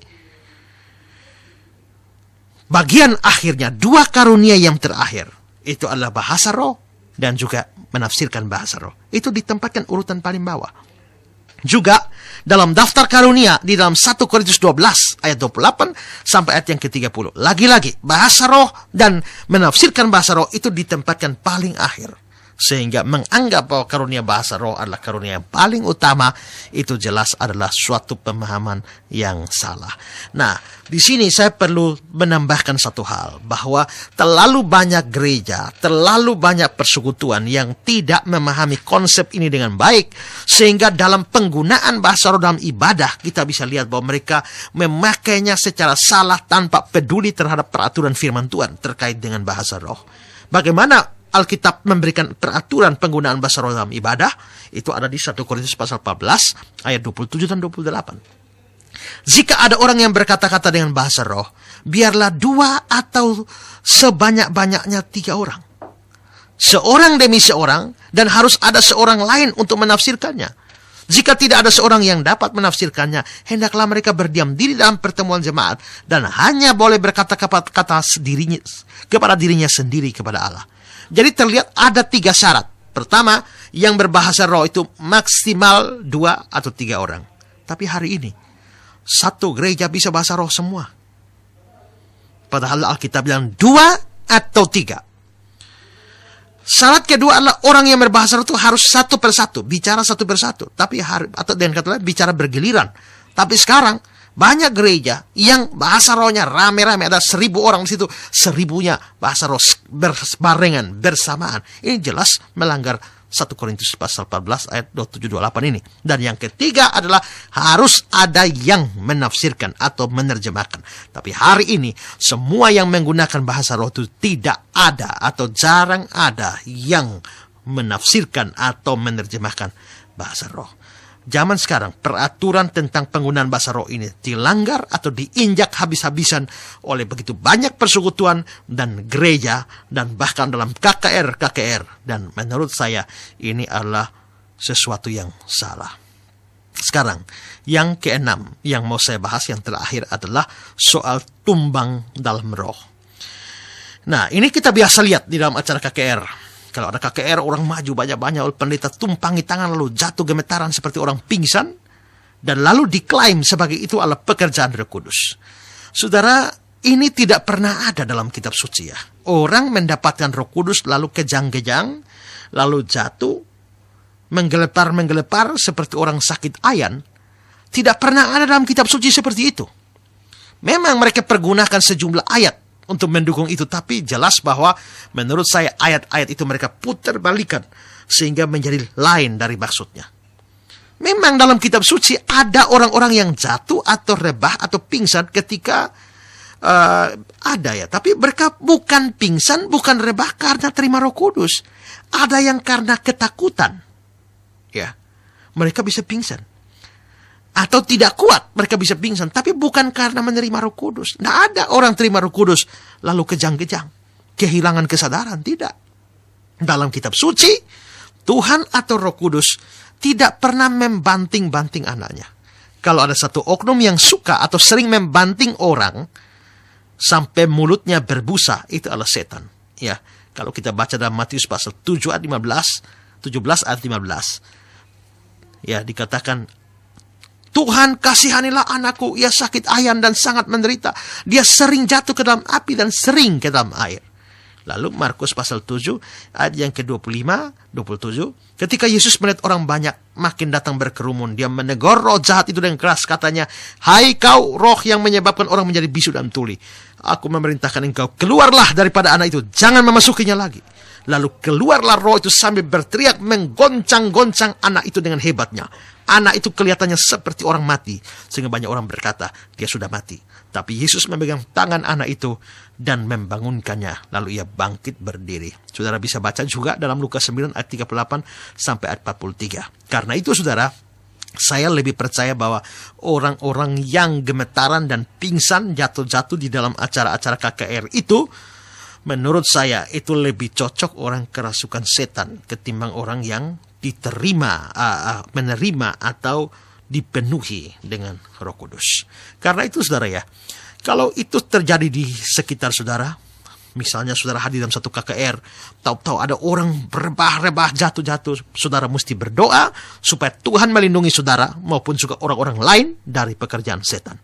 bagian akhirnya, dua karunia yang terakhir, itu adalah bahasa roh dan juga menafsirkan bahasa roh. Itu ditempatkan urutan paling bawah. Juga dalam daftar karunia di dalam 1 Korintus 12 ayat 28 sampai ayat yang ke-30. Lagi-lagi bahasa roh dan menafsirkan bahasa roh itu ditempatkan paling akhir. Sehingga menganggap bahwa karunia bahasa roh adalah karunia yang paling utama, itu jelas adalah suatu pemahaman yang salah. Nah, di sini saya perlu menambahkan satu hal, bahwa terlalu banyak gereja, terlalu banyak persekutuan yang tidak memahami konsep ini dengan baik, sehingga dalam penggunaan bahasa roh dalam ibadah, kita bisa lihat bahwa mereka memakainya secara salah tanpa peduli terhadap peraturan firman Tuhan terkait dengan bahasa roh. Bagaimana Alkitab memberikan peraturan penggunaan bahasa roh dalam ibadah? Itu ada di 1 Korintus pasal 14 ayat 27 dan 28. Jika ada orang yang berkata-kata dengan bahasa roh, biarlah 2 atau sebanyak-banyaknya 3 orang. Seorang demi seorang, dan harus ada seorang lain untuk menafsirkannya. Jika tidak ada seorang yang dapat menafsirkannya, hendaklah mereka berdiam diri dalam pertemuan jemaat dan hanya boleh berkata-kata kepada dirinya sendiri kepada Allah. Jadi terlihat ada 3 syarat. Pertama, yang berbahasa roh itu maksimal 2 atau 3 orang. Tapi hari ini, satu gereja bisa bahasa roh semua. Padahal Alkitab bilang 2 atau 3. Syarat kedua adalah orang yang berbahasa roh itu harus satu persatu, bicara satu persatu. Tapi atau dengan kata lain, bicara bergiliran. Tapi sekarang banyak gereja yang bahasa rohnya rame-rame, ada 1000 orang di situ, 1000-nya bahasa roh berbarengan, bersamaan. Ini jelas melanggar 1 Korintus pasal 14 ayat 27-28 ini. Dan yang ketiga adalah harus ada yang menafsirkan atau menerjemahkan. Tapi hari ini semua yang menggunakan bahasa roh itu tidak ada atau jarang ada yang menafsirkan atau menerjemahkan bahasa roh. Zaman sekarang, peraturan tentang penggunaan bahasa roh ini dilanggar atau diinjak habis-habisan oleh begitu banyak persekutuan dan gereja, dan bahkan dalam KKR. Dan menurut saya, ini adalah sesuatu yang salah. Sekarang, yang keenam yang mau saya bahas, yang terakhir adalah soal tumbang dalam roh. Nah, ini kita biasa lihat di dalam acara KKR. Kalau ada KKR, orang maju banyak-banyak, oleh pendeta tumpangi tangan lalu jatuh gemetaran seperti orang pingsan, dan lalu diklaim sebagai itu adalah pekerjaan Roh Kudus. Saudara, ini tidak pernah ada dalam kitab suci ya. Orang mendapatkan Roh Kudus lalu kejang-kejang, lalu jatuh, menggelepar-menggelepar seperti orang sakit ayan. Tidak pernah ada dalam kitab suci seperti itu. Memang mereka pergunakan sejumlah ayat untuk mendukung itu, tapi jelas bahwa menurut saya ayat-ayat itu mereka putar balikan sehingga menjadi lain dari maksudnya. Memang dalam kitab suci ada orang-orang yang jatuh atau rebah atau pingsan ketika ada ya, tapi mereka bukan pingsan, bukan rebah karena terima Roh Kudus. Ada yang karena ketakutan, ya, mereka bisa pingsan. Atau tidak kuat, mereka bisa pingsan, tapi bukan karena menerima Roh Kudus. Tidak ada orang terima Roh Kudus lalu kejang-kejang, kehilangan kesadaran, tidak. Dalam kitab suci, Tuhan atau Roh Kudus tidak pernah membanting-banting anaknya. Kalau ada satu oknum yang suka atau sering membanting orang sampai mulutnya berbusa, itu adalah setan. Ya, kalau kita baca dalam Matius pasal 7 ayat 15, 17 ayat 15, ya dikatakan, Tuhan kasihanilah anakku, ia sakit ayan dan sangat menderita. Dia sering jatuh ke dalam api dan sering ke dalam air. Lalu Markus pasal 7 ayat yang ke-25, 27. Ketika Yesus melihat orang banyak makin datang berkerumun, dia menegur roh jahat itu dengan keras, katanya, hai kau roh yang menyebabkan orang menjadi bisu dan tuli. Aku memerintahkan engkau, keluarlah daripada anak itu, jangan memasukinya lagi. Lalu keluarlah roh itu sambil berteriak menggoncang-goncang anak itu dengan hebatnya. Anak itu kelihatannya seperti orang mati, sehingga banyak orang berkata, dia sudah mati. Tapi Yesus memegang tangan anak itu dan membangunkannya. Lalu ia bangkit berdiri. Saudara bisa baca juga dalam Lukas 9 ayat 38 sampai ayat 43. Karena itu saudara, saya lebih percaya bahwa orang-orang yang gemetaran dan pingsan jatuh-jatuh di dalam acara-acara KKR itu, menurut saya itu lebih cocok orang kerasukan setan ketimbang orang yang menerima atau dipenuhi dengan Roh Kudus. Karena itu saudara ya, kalau itu terjadi di sekitar saudara, misalnya saudara hadir dalam satu KKR, tahu-tahu ada orang rebah-rebah jatuh-jatuh, saudara mesti berdoa supaya Tuhan melindungi saudara maupun juga orang-orang lain dari pekerjaan setan.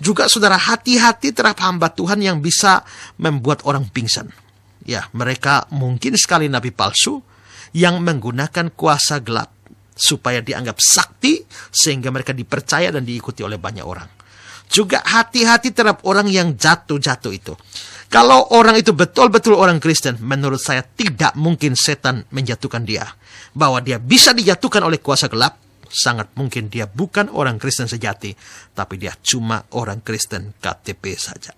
Juga saudara hati-hati terhadap hamba Tuhan yang bisa membuat orang pingsan. Ya, mereka mungkin sekali nabi palsu yang menggunakan kuasa gelap supaya dianggap sakti sehingga mereka dipercaya dan diikuti oleh banyak orang. Juga hati-hati terhadap orang yang jatuh-jatuh itu. Kalau orang itu betul-betul orang Kristen, menurut saya tidak mungkin setan menjatuhkan dia. Bahwa dia bisa dijatuhkan oleh kuasa gelap, sangat mungkin dia bukan orang Kristen sejati, tapi dia cuma orang Kristen KTP saja.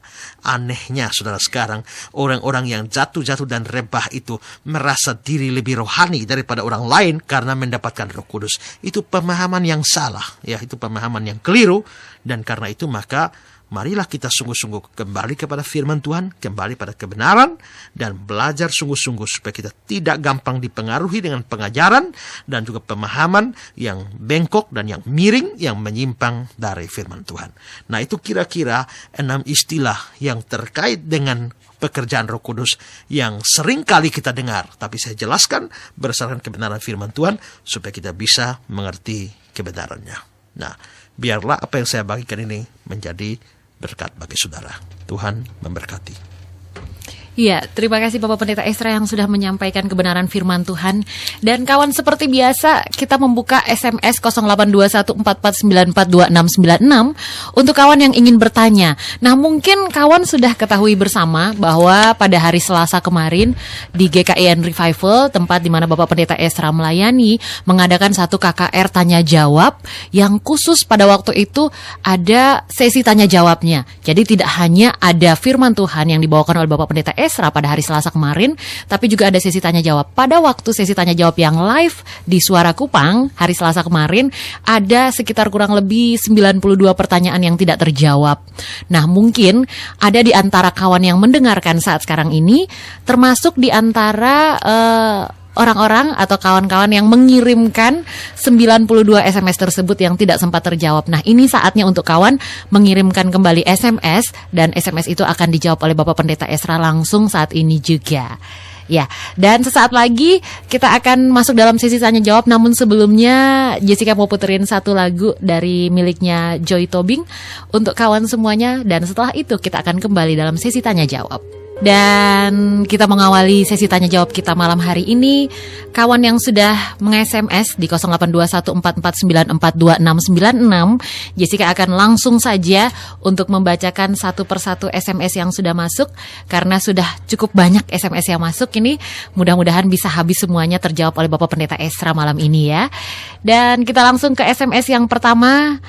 Anehnya saudara, sekarang orang-orang yang jatuh-jatuh dan rebah itu merasa diri lebih rohani daripada orang lain karena mendapatkan Roh Kudus. Itu pemahaman yang salah, ya, itu pemahaman yang keliru. Dan karena itu maka marilah kita sungguh-sungguh kembali kepada firman Tuhan, kembali pada kebenaran, dan belajar sungguh-sungguh supaya kita tidak gampang dipengaruhi dengan pengajaran dan juga pemahaman yang bengkok dan yang miring, yang menyimpang dari firman Tuhan. Nah, itu kira-kira 6 istilah yang terkait dengan pekerjaan Roh Kudus yang sering kali kita dengar, tapi saya jelaskan berdasarkan kebenaran firman Tuhan supaya kita bisa mengerti kebenarannya. Nah, biarlah apa yang saya bagikan ini menjadi berkat bagi saudara. Tuhan memberkati. Iya, terima kasih Bapak Pendeta Esra yang sudah menyampaikan kebenaran firman Tuhan. Dan kawan, seperti biasa kita membuka SMS 082144942696 untuk kawan yang ingin bertanya. Nah, mungkin kawan sudah ketahui bersama bahwa pada hari Selasa kemarin di GKIN Revival, tempat di mana Bapak Pendeta Esra melayani, mengadakan satu KKR tanya jawab yang khusus pada waktu itu ada sesi tanya jawabnya. Jadi tidak hanya ada firman Tuhan yang dibawakan oleh Bapak Pendeta Esra pada hari Selasa kemarin, tapi juga ada sesi tanya jawab. Pada waktu sesi tanya jawab yang live di Suara Kupang hari Selasa kemarin, ada sekitar kurang lebih 92 pertanyaan yang tidak terjawab. Nah, mungkin ada di antara kawan yang mendengarkan saat sekarang ini, termasuk di antara orang-orang atau kawan-kawan yang mengirimkan 92 SMS tersebut yang tidak sempat terjawab. Nah, ini saatnya untuk kawan mengirimkan kembali SMS, dan SMS itu akan dijawab oleh Bapak Pendeta Esra langsung saat ini juga. Ya, dan sesaat lagi kita akan masuk dalam sesi tanya jawab. Namun sebelumnya Jessica mau puterin satu lagu dari miliknya Joy Tobing untuk kawan semuanya, dan setelah itu kita akan kembali dalam sesi tanya jawab. Dan kita mengawali sesi tanya jawab kita malam hari ini. Kawan yang sudah meng-SMS di 082144942696, Jessica akan langsung saja untuk membacakan satu persatu SMS yang sudah masuk. Karena sudah cukup banyak SMS yang masuk ini, mudah-mudahan bisa habis semuanya terjawab oleh Bapak Pendeta Esra malam ini ya. Dan kita langsung ke SMS yang pertama.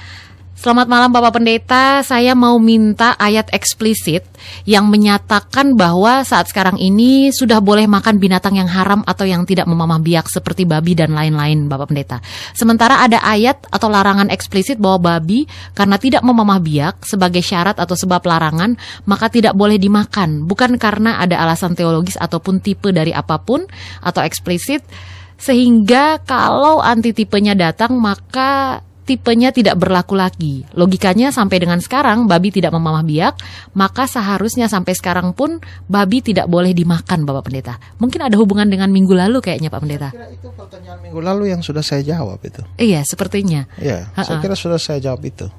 Selamat malam Bapak Pendeta, saya mau minta ayat eksplisit yang menyatakan bahwa saat sekarang ini sudah boleh makan binatang yang haram atau yang tidak memamah biak seperti babi dan lain-lain Bapak Pendeta. Sementara ada ayat atau larangan eksplisit bahwa babi karena tidak memamah biak sebagai syarat atau sebab larangan maka tidak boleh dimakan. Bukan karena ada alasan teologis ataupun tipe dari apapun atau eksplisit, sehingga kalau antitipenya datang maka tipenya tidak berlaku lagi. Logikanya sampai dengan sekarang babi tidak memamah biak, maka seharusnya sampai sekarang pun babi tidak boleh dimakan Bapak Pendeta. Mungkin ada hubungan dengan minggu lalu kayaknya Pak Pendeta. Saya kira itu pertanyaan minggu lalu yang sudah saya jawab itu. Iya, sepertinya. Iya, saya kira sudah saya jawab itu.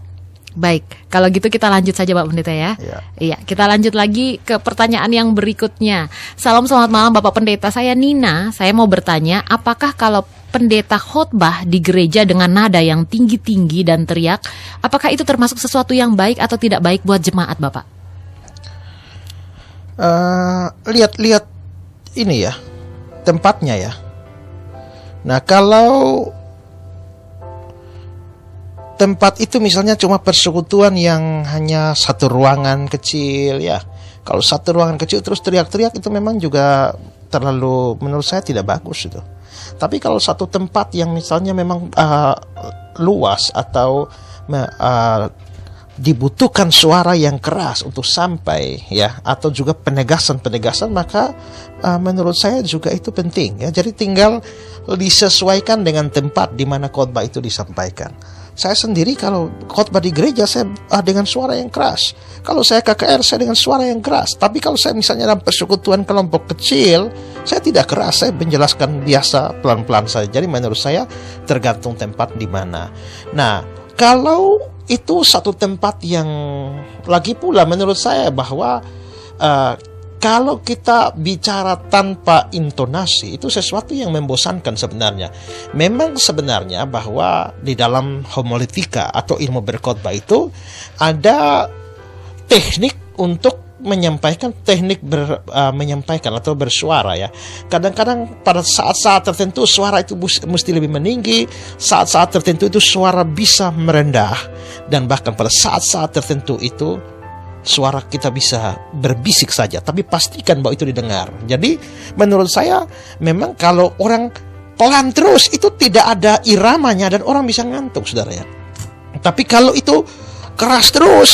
Baik, kalau gitu kita lanjut saja Pak Pendeta ya. Iya, kita lanjut lagi ke pertanyaan yang berikutnya. Salam selamat malam Bapak Pendeta, saya Nina. Saya mau bertanya, apakah kalau pendeta khotbah di gereja dengan nada yang tinggi-tinggi dan teriak, apakah itu termasuk sesuatu yang baik atau tidak baik buat jemaat Bapak? Lihat ini ya, tempatnya ya. Nah, kalau tempat itu misalnya cuma persekutuan yang hanya satu ruangan kecil ya. Kalau satu ruangan kecil terus teriak-teriak itu memang juga terlalu, menurut saya tidak bagus itu. Tapi kalau satu tempat yang misalnya memang luas atau dibutuhkan suara yang keras untuk sampai ya, atau juga penegasan-penegasan, maka menurut saya juga itu penting ya. Jadi tinggal disesuaikan dengan tempat di mana khotbah itu disampaikan. Saya sendiri kalau khotbah di gereja saya dengan suara yang keras. Kalau saya KKR saya dengan suara yang keras. Tapi kalau saya misalnya dalam persekutuan kelompok kecil, saya tidak keras, saya menjelaskan biasa pelan-pelan saja. Jadi menurut saya tergantung tempat di mana. Nah, kalau itu satu tempat yang lagi pula menurut saya bahwa kalau kita bicara tanpa intonasi itu sesuatu yang membosankan sebenarnya. Memang sebenarnya bahwa di dalam homiletika atau ilmu berkhotbah itu ada teknik untuk menyampaikan, menyampaikan atau bersuara ya. Kadang-kadang pada saat-saat tertentu suara itu mesti lebih meninggi, saat-saat tertentu itu suara bisa merendah, dan bahkan pada saat-saat tertentu itu suara kita bisa berbisik saja, tapi pastikan bahwa itu didengar. Jadi menurut saya memang kalau orang pelan terus itu tidak ada iramanya dan orang bisa ngantuk saudara ya. Tapi kalau itu keras terus,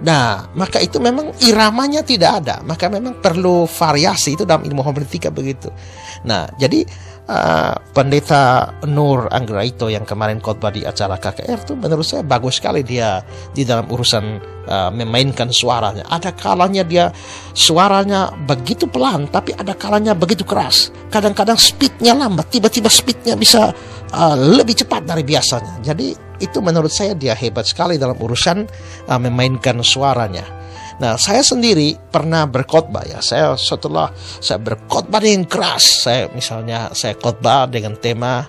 nah maka itu memang iramanya tidak ada. Maka memang perlu variasi, itu dalam ilmu homiletika begitu. Nah jadi Pendeta Nur Anggraito yang kemarin khotbah di acara KKR itu menurut saya bagus sekali dia di dalam urusan memainkan suaranya. Ada kalanya dia suaranya begitu pelan, tapi ada kalanya begitu keras. Kadang-kadang speednya lambat, tiba-tiba speednya bisa lebih cepat dari biasanya. Jadi itu menurut saya dia hebat sekali dalam urusan memainkan suaranya. Nah, saya sendiri pernah berkhotbah ya. Setelah saya berkhotbah dengan keras, saya khotbah dengan tema,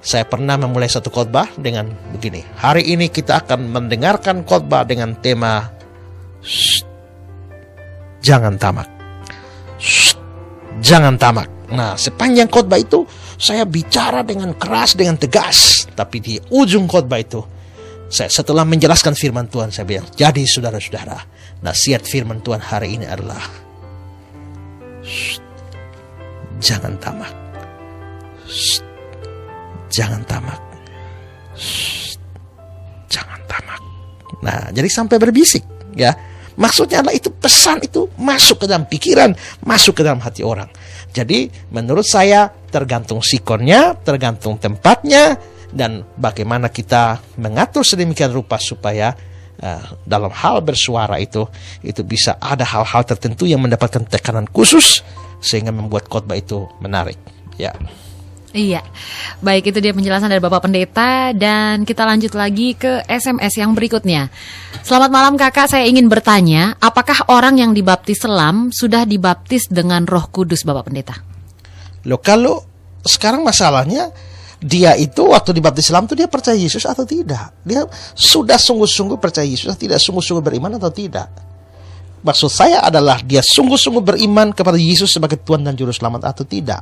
saya pernah memulai satu khotbah dengan begini. Hari ini kita akan mendengarkan khotbah dengan tema jangan tamak. Jangan tamak. Nah, sepanjang khotbah itu saya bicara dengan keras, dengan tegas. Tapi di ujung khotbah itu setelah menjelaskan firman Tuhan, saya bilang, jadi saudara-saudara, nasihat firman Tuhan hari ini adalah jangan tamak. Jangan tamak. Jangan tamak. Nah, jadi sampai berbisik ya. Maksudnya adalah itu pesan itu masuk ke dalam pikiran, masuk ke dalam hati orang. Jadi menurut saya tergantung sikonnya, tergantung tempatnya, dan bagaimana kita mengatur sedemikian rupa supaya dalam hal bersuara itu bisa ada hal-hal tertentu yang mendapatkan tekanan khusus sehingga membuat khotbah itu menarik. Ya. Iya, baik, itu dia penjelasan dari Bapak Pendeta. Dan kita lanjut lagi ke SMS yang berikutnya. Selamat malam kakak, saya ingin bertanya, apakah orang yang dibaptis selam sudah dibaptis dengan Roh Kudus, Bapak Pendeta? Loh, kalau sekarang masalahnya, dia itu waktu dibaptis selam itu dia percaya Yesus atau tidak? Dia sudah sungguh-sungguh percaya Yesus atau tidak? Sungguh-sungguh beriman atau tidak? Maksud saya adalah dia sungguh-sungguh beriman kepada Yesus sebagai Tuhan dan Juru Selamat atau tidak.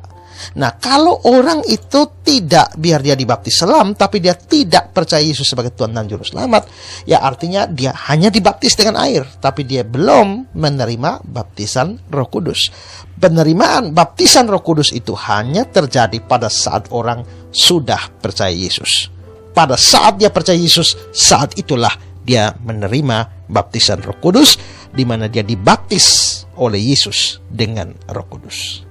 Nah, kalau orang itu tidak, biar dia dibaptis selam, tapi dia tidak percaya Yesus sebagai Tuhan dan Juru Selamat, ya artinya dia hanya dibaptis dengan air, tapi dia belum menerima baptisan Roh Kudus. Penerimaan baptisan Roh Kudus itu hanya terjadi pada saat orang sudah percaya Yesus. Pada saat dia percaya Yesus, saat itulah dia menerima baptisan Roh Kudus, di mana dia dibaptis oleh Yesus dengan Roh Kudus.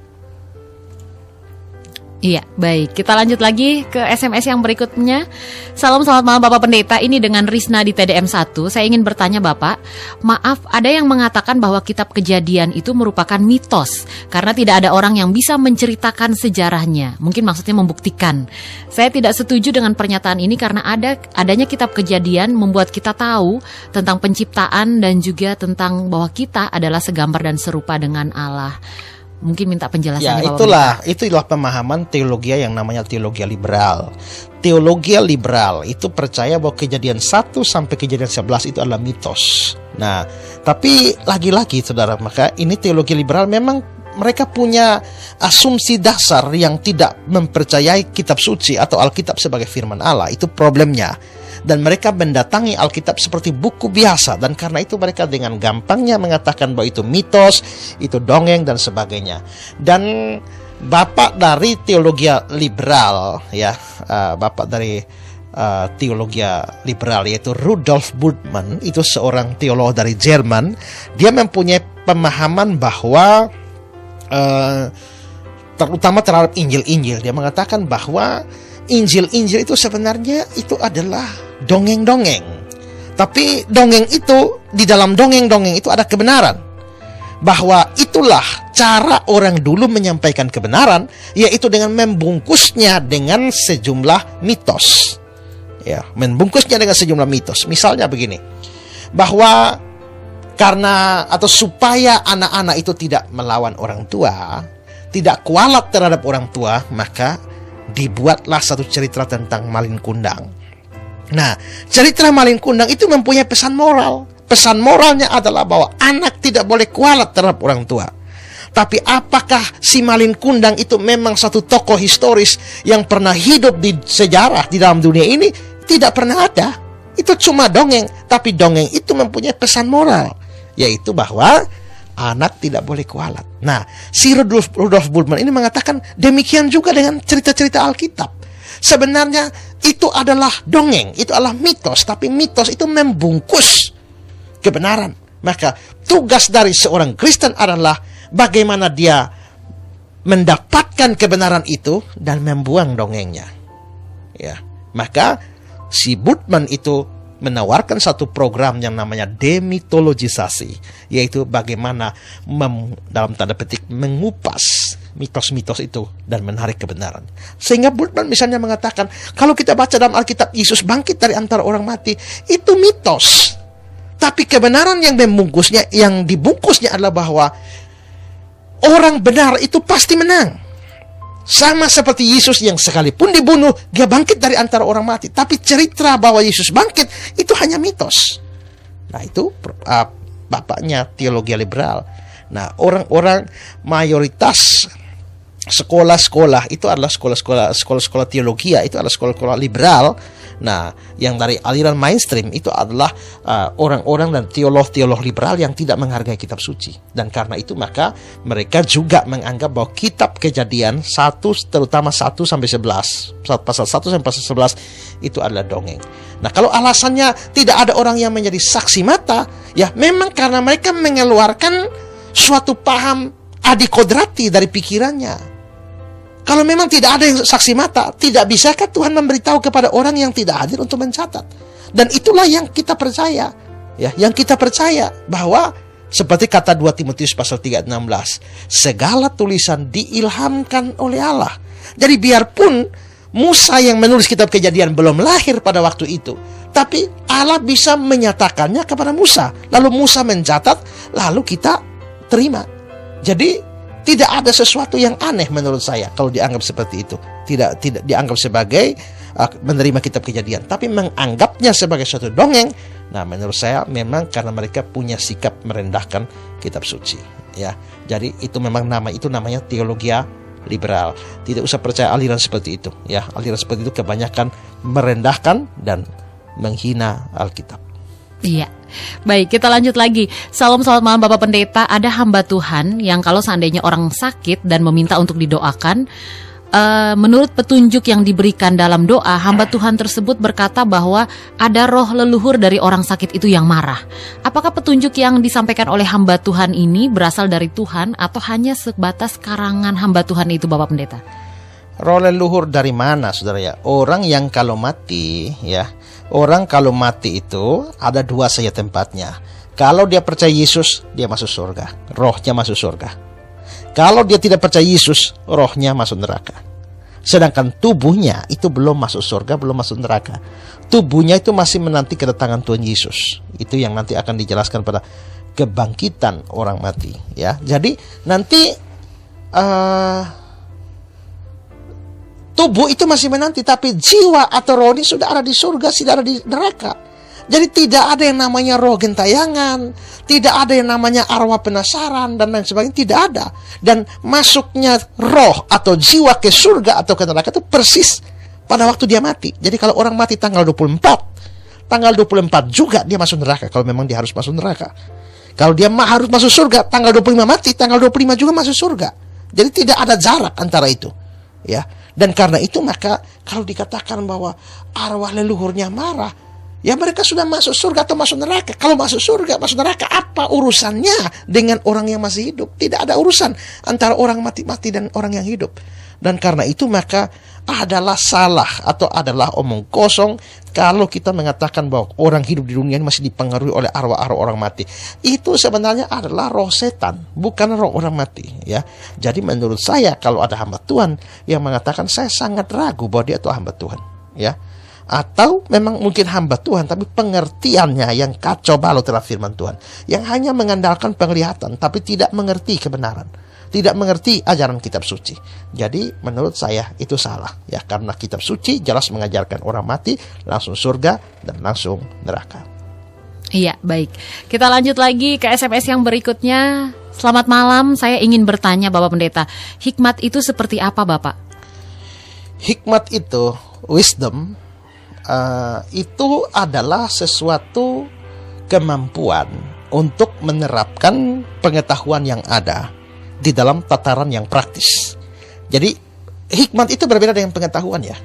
Iya, baik. Kita lanjut lagi ke SMS yang berikutnya. Salam, selamat malam Bapak Pendeta. Ini dengan Risna di TDM 1. Saya ingin bertanya Bapak, maaf, ada yang mengatakan bahwa kitab Kejadian itu merupakan mitos karena tidak ada orang yang bisa menceritakan sejarahnya. Mungkin maksudnya membuktikan. Saya tidak setuju dengan pernyataan ini karena adanya kitab Kejadian membuat kita tahu tentang penciptaan dan juga tentang bahwa kita adalah segambar dan serupa dengan Allah. Mungkin minta penjelasannya. Ya, itulah pemahaman teologi yang namanya teologi liberal. Teologi liberal itu percaya bahwa Kejadian 1 sampai Kejadian 11 itu adalah mitos. Nah, tapi lagi-lagi saudara, maka ini teologi liberal memang mereka punya asumsi dasar yang tidak mempercayai kitab suci atau Alkitab sebagai firman Allah. Itu problemnya. Dan mereka mendatangi Alkitab seperti buku biasa, dan karena itu mereka dengan gampangnya mengatakan bahwa itu mitos, itu dongeng dan sebagainya. Dan bapak dari teologi liberal, ya, bapak dari teologi liberal yaitu Rudolf Bultmann, itu seorang teolog dari Jerman. Dia mempunyai pemahaman bahwa terutama terhadap Injil-Injil, dia mengatakan bahwa Injil-Injil itu sebenarnya itu adalah dongeng-dongeng. Tapi dongeng itu, di dalam dongeng-dongeng itu ada kebenaran. Bahwa itulah cara orang dulu menyampaikan kebenaran, yaitu dengan membungkusnya dengan sejumlah mitos. Ya, membungkusnya dengan sejumlah mitos. Misalnya begini, bahwa karena atau supaya anak-anak itu tidak melawan orang tua, tidak kualat terhadap orang tua, maka dibuatlah satu cerita tentang malin kundang. Nah, cerita malin kundang itu mempunyai pesan moral. Pesan moralnya adalah bahwa anak tidak boleh kualat terhadap orang tua. Tapi apakah si malin kundang itu memang satu tokoh historis yang pernah hidup di sejarah di dalam dunia ini? Tidak pernah ada. Itu cuma dongeng. Tapi dongeng itu mempunyai pesan moral, yaitu bahwa anak tidak boleh kualat. Nah, si Rudolf Bultmann ini mengatakan demikian juga dengan cerita-cerita Alkitab. Sebenarnya itu adalah dongeng, itu adalah mitos, tapi mitos itu membungkus kebenaran. Maka tugas dari seorang Kristen adalah bagaimana dia mendapatkan kebenaran itu dan membuang dongengnya. Ya, maka si Bultmann itu menawarkan satu program yang namanya demitologisasi, yaitu bagaimana dalam tanda petik mengupas mitos-mitos itu dan menarik kebenaran. Sehingga Bultmann misalnya mengatakan, kalau kita baca dalam Alkitab Yesus bangkit dari antara orang mati, itu mitos. Tapi kebenaran yang dibungkusnya adalah bahwa orang benar itu pasti menang. Sama seperti Yesus yang sekalipun dibunuh, dia bangkit dari antara orang mati. Tapi cerita bahwa Yesus bangkit itu hanya mitos. Nah, itu bapaknya teologi liberal. Nah, orang-orang mayoritas sekolah-sekolah itu adalah sekolah-sekolah teologi, itu adalah sekolah-sekolah liberal. Nah, yang dari aliran mainstream itu adalah orang-orang dan teolog-teolog liberal yang tidak menghargai kitab suci. Dan karena itu maka mereka juga menganggap bahwa kitab Kejadian 1, terutama 1 sampai 11, pasal 1 sampai pasal 11 itu adalah dongeng. Nah, kalau alasannya tidak ada orang yang menjadi saksi mata, ya memang karena mereka mengeluarkan suatu paham adikodrati dari pikirannya. Kalau memang tidak ada yang saksi mata, tidak bisakah Tuhan memberitahu kepada orang yang tidak hadir untuk mencatat? Dan itulah yang kita percaya. Ya, yang kita percaya bahwa seperti kata 2 Timotius pasal 3:16, segala tulisan diilhamkan oleh Allah Jadi biarpun Musa yang menulis kitab Kejadian belum lahir pada waktu itu, tapi Allah bisa menyatakannya kepada Musa. Lalu Musa mencatat, lalu kita terima. Jadi tidak ada sesuatu yang aneh menurut saya kalau dianggap seperti itu. Tidak dianggap sebagai menerima kitab Kejadian, tapi menganggapnya sebagai suatu dongeng. Nah, menurut saya memang karena mereka punya sikap merendahkan kitab suci, ya. Jadi itu memang namanya teologi liberal. Tidak usah percaya aliran seperti itu, ya. Aliran seperti itu kebanyakan merendahkan dan menghina Alkitab. Iya. Baik, kita lanjut lagi. Selamat malam Bapak Pendeta. Ada hamba Tuhan yang kalau seandainya orang sakit dan meminta untuk didoakan, menurut petunjuk yang diberikan dalam doa, hamba Tuhan tersebut berkata bahwa ada roh leluhur dari orang sakit itu yang marah. Apakah petunjuk yang disampaikan oleh hamba Tuhan ini berasal dari Tuhan atau hanya sebatas karangan hamba Tuhan itu, Bapak Pendeta? Roh leluhur dari mana, saudara ya? Orang yang kalau mati, ya, orang kalau mati itu ada dua saja tempatnya. Kalau dia percaya Yesus, dia masuk surga, rohnya masuk surga. Kalau dia tidak percaya Yesus, rohnya masuk neraka. Sedangkan tubuhnya itu belum masuk surga, belum masuk neraka. Tubuhnya itu masih menanti kedatangan Tuhan Yesus. Itu yang nanti akan dijelaskan pada kebangkitan orang mati, ya. Jadi nanti tubuh itu masih menanti, tapi jiwa atau roh ini sudah ada di surga, sudah ada di neraka. Jadi tidak ada yang namanya roh gentayangan, tidak ada yang namanya arwah penasaran dan lain sebagainya, tidak ada. Dan masuknya roh atau jiwa ke surga atau ke neraka itu persis pada waktu dia mati. Jadi kalau orang mati tanggal 24, tanggal 24 juga dia masuk neraka kalau memang dia harus masuk neraka. Kalau dia harus masuk surga, tanggal 25 mati, tanggal 25 juga masuk surga. Jadi tidak ada jarak antara itu, ya. Dan karena itu maka kalau dikatakan bahwa arwah leluhurnya marah, ya mereka sudah masuk surga atau masuk neraka. Kalau masuk surga, masuk neraka, apa urusannya dengan orang yang masih hidup? Tidak ada urusan antara orang mati-mati dan orang yang hidup. Dan karena itu maka adalah salah atau adalah omong kosong kalau kita mengatakan bahwa orang hidup di dunia ini masih dipengaruhi oleh arwah-arwah orang mati. Itu sebenarnya adalah roh setan, bukan roh orang mati, ya. Jadi menurut saya kalau ada hamba Tuhan yang mengatakan, saya sangat ragu bahwa dia itu hamba Tuhan, ya. Atau memang mungkin hamba Tuhan tapi pengertiannya yang kacau balau terhadap firman Tuhan, yang hanya mengandalkan penglihatan tapi tidak mengerti kebenaran, tidak mengerti ajaran kitab suci. Jadi menurut saya itu salah, ya, karena kitab suci jelas mengajarkan orang mati langsung surga dan langsung neraka. Iya, baik. Kita lanjut lagi ke SMS yang berikutnya. Selamat malam, saya ingin bertanya Bapak Pendeta, hikmat itu seperti apa Bapak? Hikmat itu, wisdom, itu adalah sesuatu kemampuan untuk menerapkan pengetahuan yang ada di dalam tataran yang praktis. Jadi hikmat itu berbeda dengan pengetahuan, ya.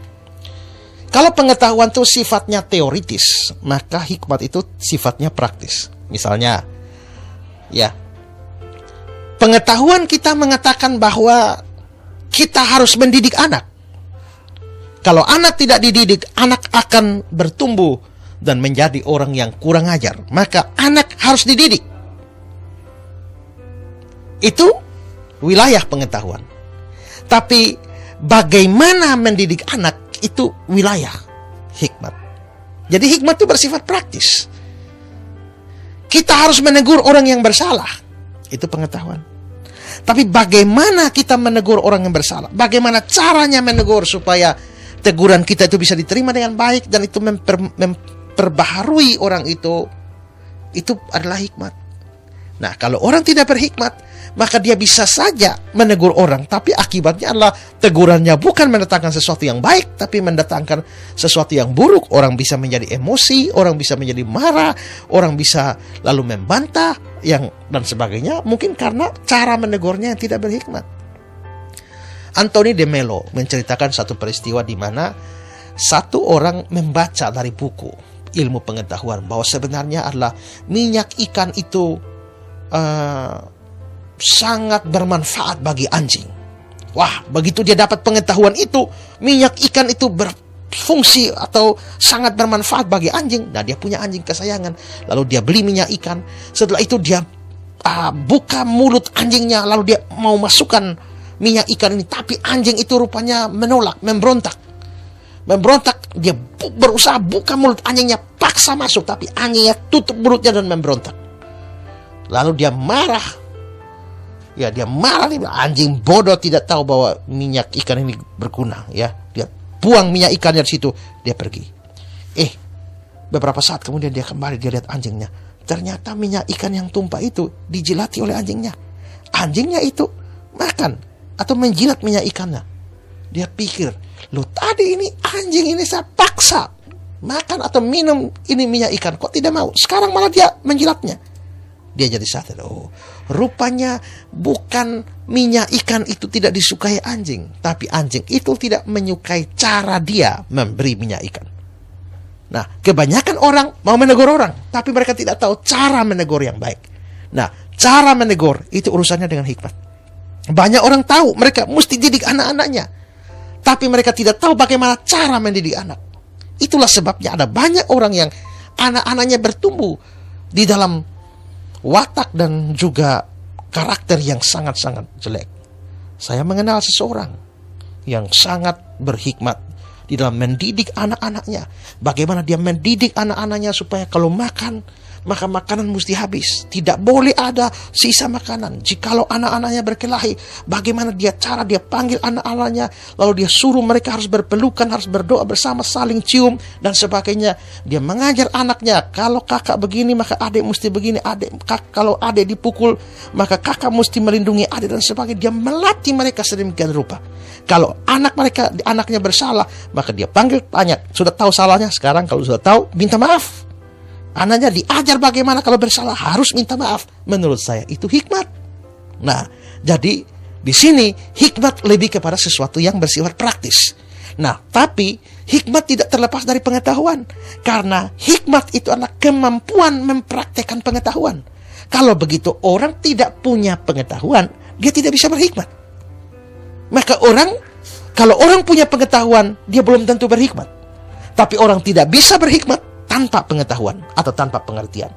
Kalau pengetahuan itu sifatnya teoritis, maka hikmat itu sifatnya praktis. Misalnya, ya, pengetahuan kita mengatakan bahwa kita harus mendidik anak. Kalau anak tidak dididik, anak akan bertumbuh dan menjadi orang yang kurang ajar. Maka anak harus dididik. Itu wilayah pengetahuan. Tapi bagaimana mendidik anak itu wilayah hikmat. Jadi hikmat itu bersifat praktis. Kita harus menegur orang yang bersalah. Itu pengetahuan. Tapi bagaimana kita menegur orang yang bersalah? Bagaimana caranya menegur supaya teguran kita itu bisa diterima dengan baik dan itu memperbaharui orang itu adalah hikmat. Nah, kalau orang tidak berhikmat, maka dia bisa saja menegur orang, tapi akibatnya adalah tegurannya bukan mendatangkan sesuatu yang baik, tapi mendatangkan sesuatu yang buruk. Orang bisa menjadi emosi, orang bisa menjadi marah, orang bisa lalu membantah, dan sebagainya, mungkin karena cara menegurnya yang tidak berhikmat. Anthony de Mello menceritakan satu peristiwa di mana satu orang membaca dari buku ilmu pengetahuan bahwa sebenarnya adalah minyak ikan itu sangat bermanfaat bagi anjing. Wah, begitu dia dapat pengetahuan itu, minyak ikan itu berfungsi atau sangat bermanfaat bagi anjing. Nah, dia punya anjing kesayangan, lalu dia beli minyak ikan. Setelah itu dia buka mulut anjingnya, lalu dia mau masukkan minyak ikan ini. Tapi anjing itu rupanya menolak, memberontak. Dia berusaha buka mulut, anjingnya paksa masuk, tapi anjingnya tutup mulutnya dan memberontak. Lalu dia marah. Ya, dia marah, dia bilang, anjing bodoh tidak tahu bahwa minyak ikan ini berguna. Ya, dia buang minyak ikannya di situ, dia pergi. Beberapa saat kemudian dia kembali, dia lihat anjingnya. Ternyata minyak ikan yang tumpah itu dijilati oleh anjingnya. Anjingnya itu makan atau menjilat minyak ikannya. Dia pikir, loh tadi ini anjing ini saya paksa makan atau minum ini minyak ikan, kok tidak mau? Sekarang malah dia menjilatnya. Dia jadi sadar, oh rupanya bukan minyak ikan itu tidak disukai anjing, tapi anjing itu tidak menyukai cara dia memberi minyak ikan. Nah, kebanyakan orang mau menegur orang, tapi mereka tidak tahu cara menegur yang baik. Nah, cara menegur itu urusannya dengan hikmat. Banyak orang tahu mereka mesti didik anak-anaknya, tapi mereka tidak tahu bagaimana cara mendidik anak. Itulah sebabnya ada banyak orang yang anak-anaknya bertumbuh di dalam watak dan juga karakter yang sangat-sangat jelek. Saya mengenal seseorang yang sangat berhikmat di dalam mendidik anak-anaknya. Bagaimana dia mendidik anak-anaknya supaya kalau makan, maka makanan mesti habis. Tidak boleh ada sisa makanan. Jikalau anak-anaknya berkelahi, bagaimana cara dia panggil anak-anaknya, lalu dia suruh mereka harus berpelukan, harus berdoa bersama, saling cium, dan sebagainya. Dia mengajar anaknya, kalau kakak begini, maka adik mesti begini. Kalau adik dipukul, maka kakak mesti melindungi adik, dan sebagainya. Dia melatih mereka sedemikian rupa. Kalau anaknya bersalah, maka dia panggil, tanya, sudah tahu salahnya? Sekarang kalau sudah tahu, minta maaf. Anaknya diajar bagaimana kalau bersalah harus minta maaf. Menurut saya itu hikmat. Nah, jadi di sini hikmat lebih kepada sesuatu yang bersifat praktis. Nah, tapi hikmat tidak terlepas dari pengetahuan. Karena hikmat itu adalah kemampuan mempraktekkan pengetahuan. Kalau begitu orang tidak punya pengetahuan, dia tidak bisa berhikmat. Maka kalau orang punya pengetahuan, dia belum tentu berhikmat. Tapi orang tidak bisa berhikmat tanpa pengetahuan atau tanpa pengertian.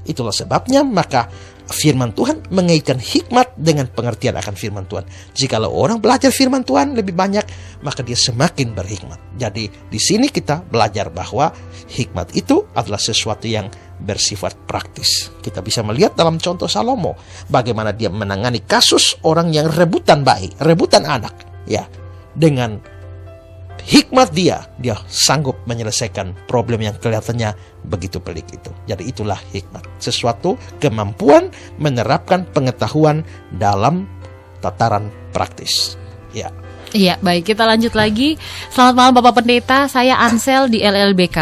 Itulah sebabnya maka firman Tuhan mengaitkan hikmat dengan pengertian akan firman Tuhan. Jikalau orang belajar firman Tuhan lebih banyak, maka dia semakin berhikmat. Jadi di sini kita belajar bahwa hikmat itu adalah sesuatu yang bersifat praktis. Kita bisa melihat dalam contoh Salomo bagaimana dia menangani kasus orang yang rebutan bayi, rebutan anak, ya. Dengan hikmat dia sanggup menyelesaikan problem yang kelihatannya begitu pelik itu. Jadi itulah hikmat. Sesuatu kemampuan menerapkan pengetahuan dalam tataran praktis. Ya. Iya, baik, kita lanjut lagi. Selamat malam Bapak Pendeta, saya Ansel di LLBK.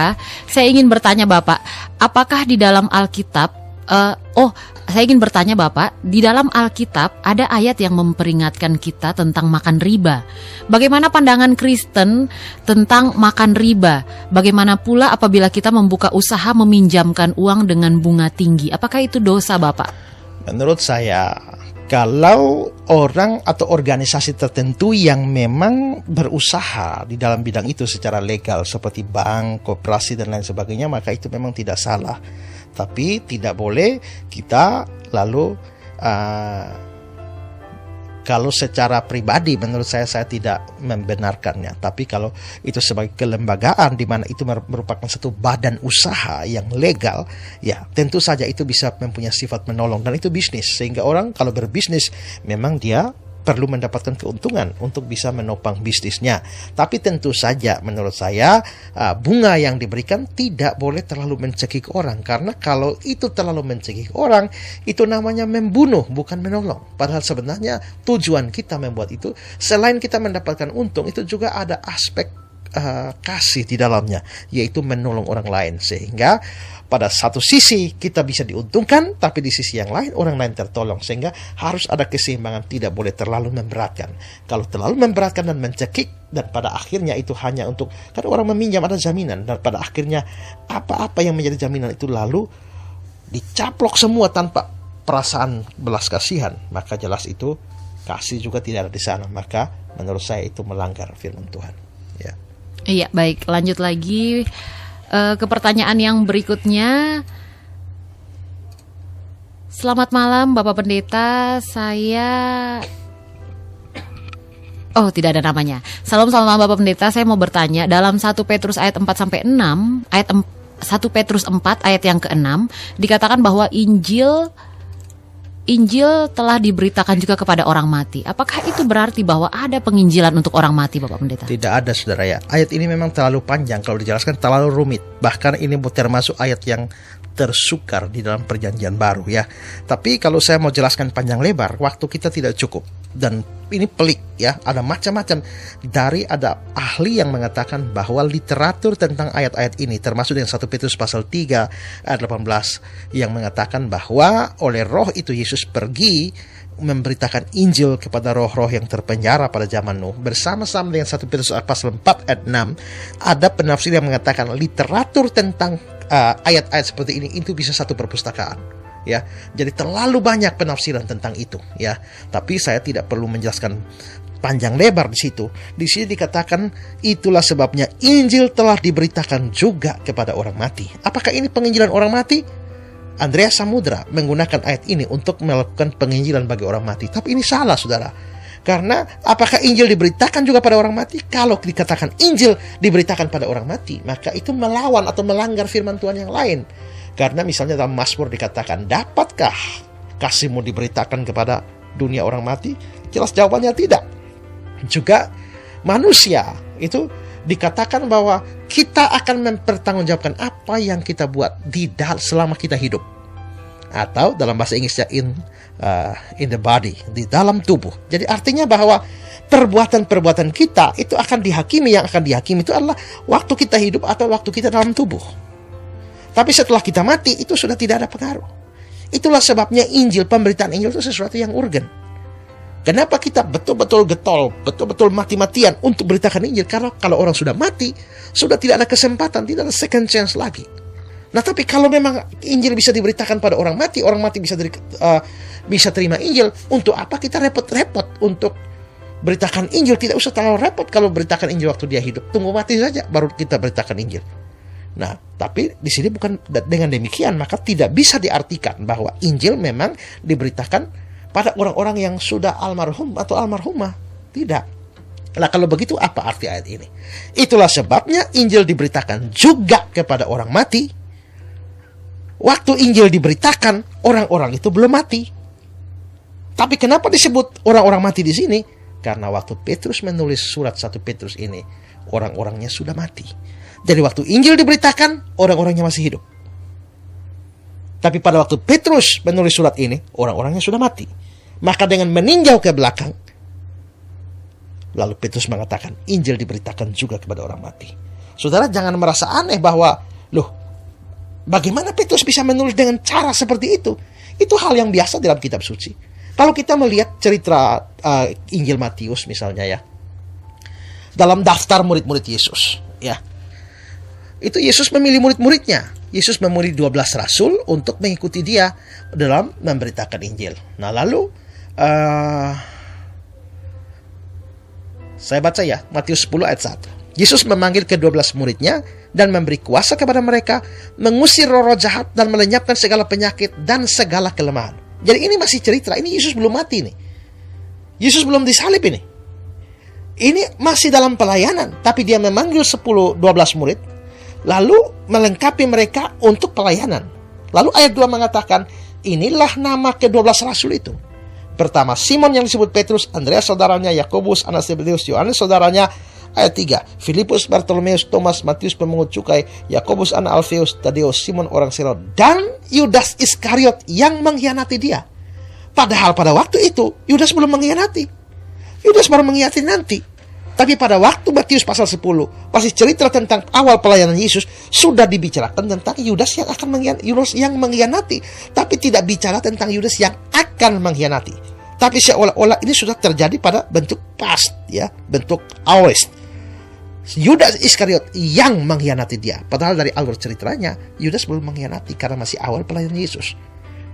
Saya ingin bertanya Bapak, apakah di dalam Alkitab saya ingin bertanya Bapak, di dalam Alkitab ada ayat yang memperingatkan kita tentang makan riba. Bagaimana pandangan Kristen tentang makan riba? Bagaimana pula apabila kita membuka usaha meminjamkan uang dengan bunga tinggi? Apakah itu dosa Bapak? Menurut saya, kalau orang atau organisasi tertentu yang memang berusaha di dalam bidang itu secara legal seperti bank, koperasi dan lain sebagainya, maka itu memang tidak salah. Tapi tidak boleh kita lalu kalau secara pribadi menurut saya tidak membenarkannya. Tapi kalau itu sebagai kelembagaan di mana itu merupakan satu badan usaha yang legal, ya tentu saja itu bisa mempunyai sifat menolong dan itu bisnis. Sehingga orang kalau berbisnis memang dia perlu mendapatkan keuntungan untuk bisa menopang bisnisnya. Tapi tentu saja menurut saya bunga yang diberikan tidak boleh terlalu mencekik orang. Karena kalau itu terlalu mencekik orang, itu namanya membunuh, bukan menolong. Padahal sebenarnya tujuan kita membuat itu, selain kita mendapatkan untung, itu juga ada aspek kasih di dalamnya, yaitu menolong orang lain. Sehingga pada satu sisi kita bisa diuntungkan, tapi di sisi yang lain orang lain tertolong. Sehingga harus ada keseimbangan, tidak boleh terlalu memberatkan. Kalau terlalu memberatkan dan mencekik, dan pada akhirnya itu hanya untuk, karena orang meminjam ada jaminan, dan pada akhirnya apa-apa yang menjadi jaminan itu lalu dicaplok semua tanpa perasaan belas kasihan, maka jelas itu kasih juga tidak ada di sana. Maka menurut saya itu melanggar firman Tuhan. Ya. Iya, baik, lanjut lagi ke pertanyaan yang berikutnya. Selamat malam Bapak Pendeta, saya Oh, tidak ada namanya. Salam Bapak Pendeta, saya mau bertanya, dalam 1 Petrus ayat 4-6, ayat 1 Petrus 4 ayat yang ke-6 dikatakan bahwa Injil telah diberitakan juga kepada orang mati. Apakah itu berarti bahwa ada penginjilan untuk orang mati, Bapak Pendeta? Tidak ada, saudara ya. Ayat ini memang terlalu panjang, kalau dijelaskan terlalu rumit. Bahkan ini termasuk ayat yang tersukar di dalam perjanjian baru ya. Tapi kalau saya mau jelaskan panjang lebar, waktu kita tidak cukup. Dan ini pelik ya, ada macam-macam. Ada ahli yang mengatakan bahwa literatur tentang ayat-ayat ini, termasuk dengan 1 Petrus pasal 3 ayat 18, yang mengatakan bahwa oleh roh itu Yesus pergi memberitakan Injil kepada roh-roh yang terpenjara pada zaman Nuh. Bersama-sama dengan 1 Petrus pasal 4 ayat 6, ada penafsir yang mengatakan literatur tentang ayat-ayat seperti ini itu bisa satu perpustakaan. Ya, jadi terlalu banyak penafsiran tentang itu ya. Tapi saya tidak perlu menjelaskan panjang lebar di situ. Di sini dikatakan itulah sebabnya Injil telah diberitakan juga kepada orang mati. Apakah ini penginjilan orang mati? Andreas Samudra menggunakan ayat ini untuk melakukan penginjilan bagi orang mati. Tapi ini salah, saudara. Karena apakah Injil diberitakan juga pada orang mati? Kalau dikatakan Injil diberitakan pada orang mati, maka itu melawan atau melanggar firman Tuhan yang lain. Karena misalnya dalam Mazmur dikatakan, dapatkah kasihmu diberitakan kepada dunia orang mati? Jelas jawabannya tidak. Juga manusia itu dikatakan bahwa kita akan mempertanggungjawabkan apa yang kita buat selama kita hidup. Atau dalam bahasa Inggrisnya in the body, di dalam tubuh. Jadi artinya bahwa perbuatan-perbuatan kita itu akan dihakimi. Yang akan dihakimi itu adalah waktu kita hidup atau waktu kita dalam tubuh. Tapi setelah kita mati, itu sudah tidak ada pengaruh. Itulah sebabnya Injil, pemberitaan Injil itu sesuatu yang urgen. Kenapa kita betul-betul getol, betul-betul mati-matian untuk beritakan Injil? Karena kalau orang sudah mati, sudah tidak ada kesempatan, tidak ada second chance lagi. Nah, tapi kalau memang Injil bisa diberitakan pada orang mati bisa terima Injil, untuk apa kita repot-repot untuk beritakan Injil? Tidak usah terlalu repot kalau beritakan Injil waktu dia hidup. Tunggu mati saja, baru kita beritakan Injil. Nah, tapi di sini bukan dengan demikian, maka tidak bisa diartikan bahwa Injil memang diberitakan pada orang-orang yang sudah almarhum atau almarhumah. Tidak. Nah, kalau begitu apa arti ayat ini? Itulah sebabnya Injil diberitakan juga kepada orang mati. Waktu Injil diberitakan, orang-orang itu belum mati. Tapi kenapa disebut orang-orang mati di sini? Karena waktu Petrus menulis surat 1 Petrus ini, orang-orangnya sudah mati. Jadi waktu Injil diberitakan, orang-orangnya masih hidup. Tapi pada waktu Petrus menulis surat ini, orang-orangnya sudah mati. Maka dengan meninjau ke belakang, lalu Petrus mengatakan, Injil diberitakan juga kepada orang mati. Saudara jangan merasa aneh bahwa, bagaimana Petrus bisa menulis dengan cara seperti itu? Itu hal yang biasa dalam kitab suci. Kalau kita melihat cerita Injil Matius misalnya ya, dalam daftar murid-murid Yesus, ya, itu Yesus memilih murid-muridnya. Yesus memilih 12 rasul untuk mengikuti dia dalam memberitakan Injil. Nah, lalu saya baca ya, Matius 10 ayat 1. Yesus memanggil ke-12 muridnya dan memberi kuasa kepada mereka mengusir roh-roh jahat dan melenyapkan segala penyakit dan segala kelemahan. Jadi ini masih cerita, ini Yesus belum mati nih. Yesus belum disalib ini. Ini masih dalam pelayanan, tapi dia memanggil 12 murid, lalu melengkapi mereka untuk pelayanan. Lalu ayat 2 mengatakan, inilah nama ke-12 rasul itu. Pertama, Simon yang disebut Petrus, Andreas saudaranya, Yakobus, anak Zebedeus, Yohanes saudaranya. Ayat 3, Filipus, Bartolomeus, Thomas, Matius pemungut cukai, Yakobus anak Alfeus, Tadeus, Simon orang Selot, dan Yudas Iskariot yang mengkhianati dia. Padahal pada waktu itu, Yudas belum mengkhianati. Yudas baru mengkhianati nanti. Tapi pada waktu Matius pasal 10, pasti cerita tentang awal pelayanan Yesus, sudah dibicarakan tentang Yudas yang mengkhianati. Tapi tidak bicara tentang Yudas yang akan mengkhianati. Tapi seolah-olah ini sudah terjadi pada bentuk past, ya, bentuk aorist. Yudas Iskariot yang mengkhianati dia. Padahal dari alur ceritanya, Yudas belum mengkhianati karena masih awal pelayanan Yesus.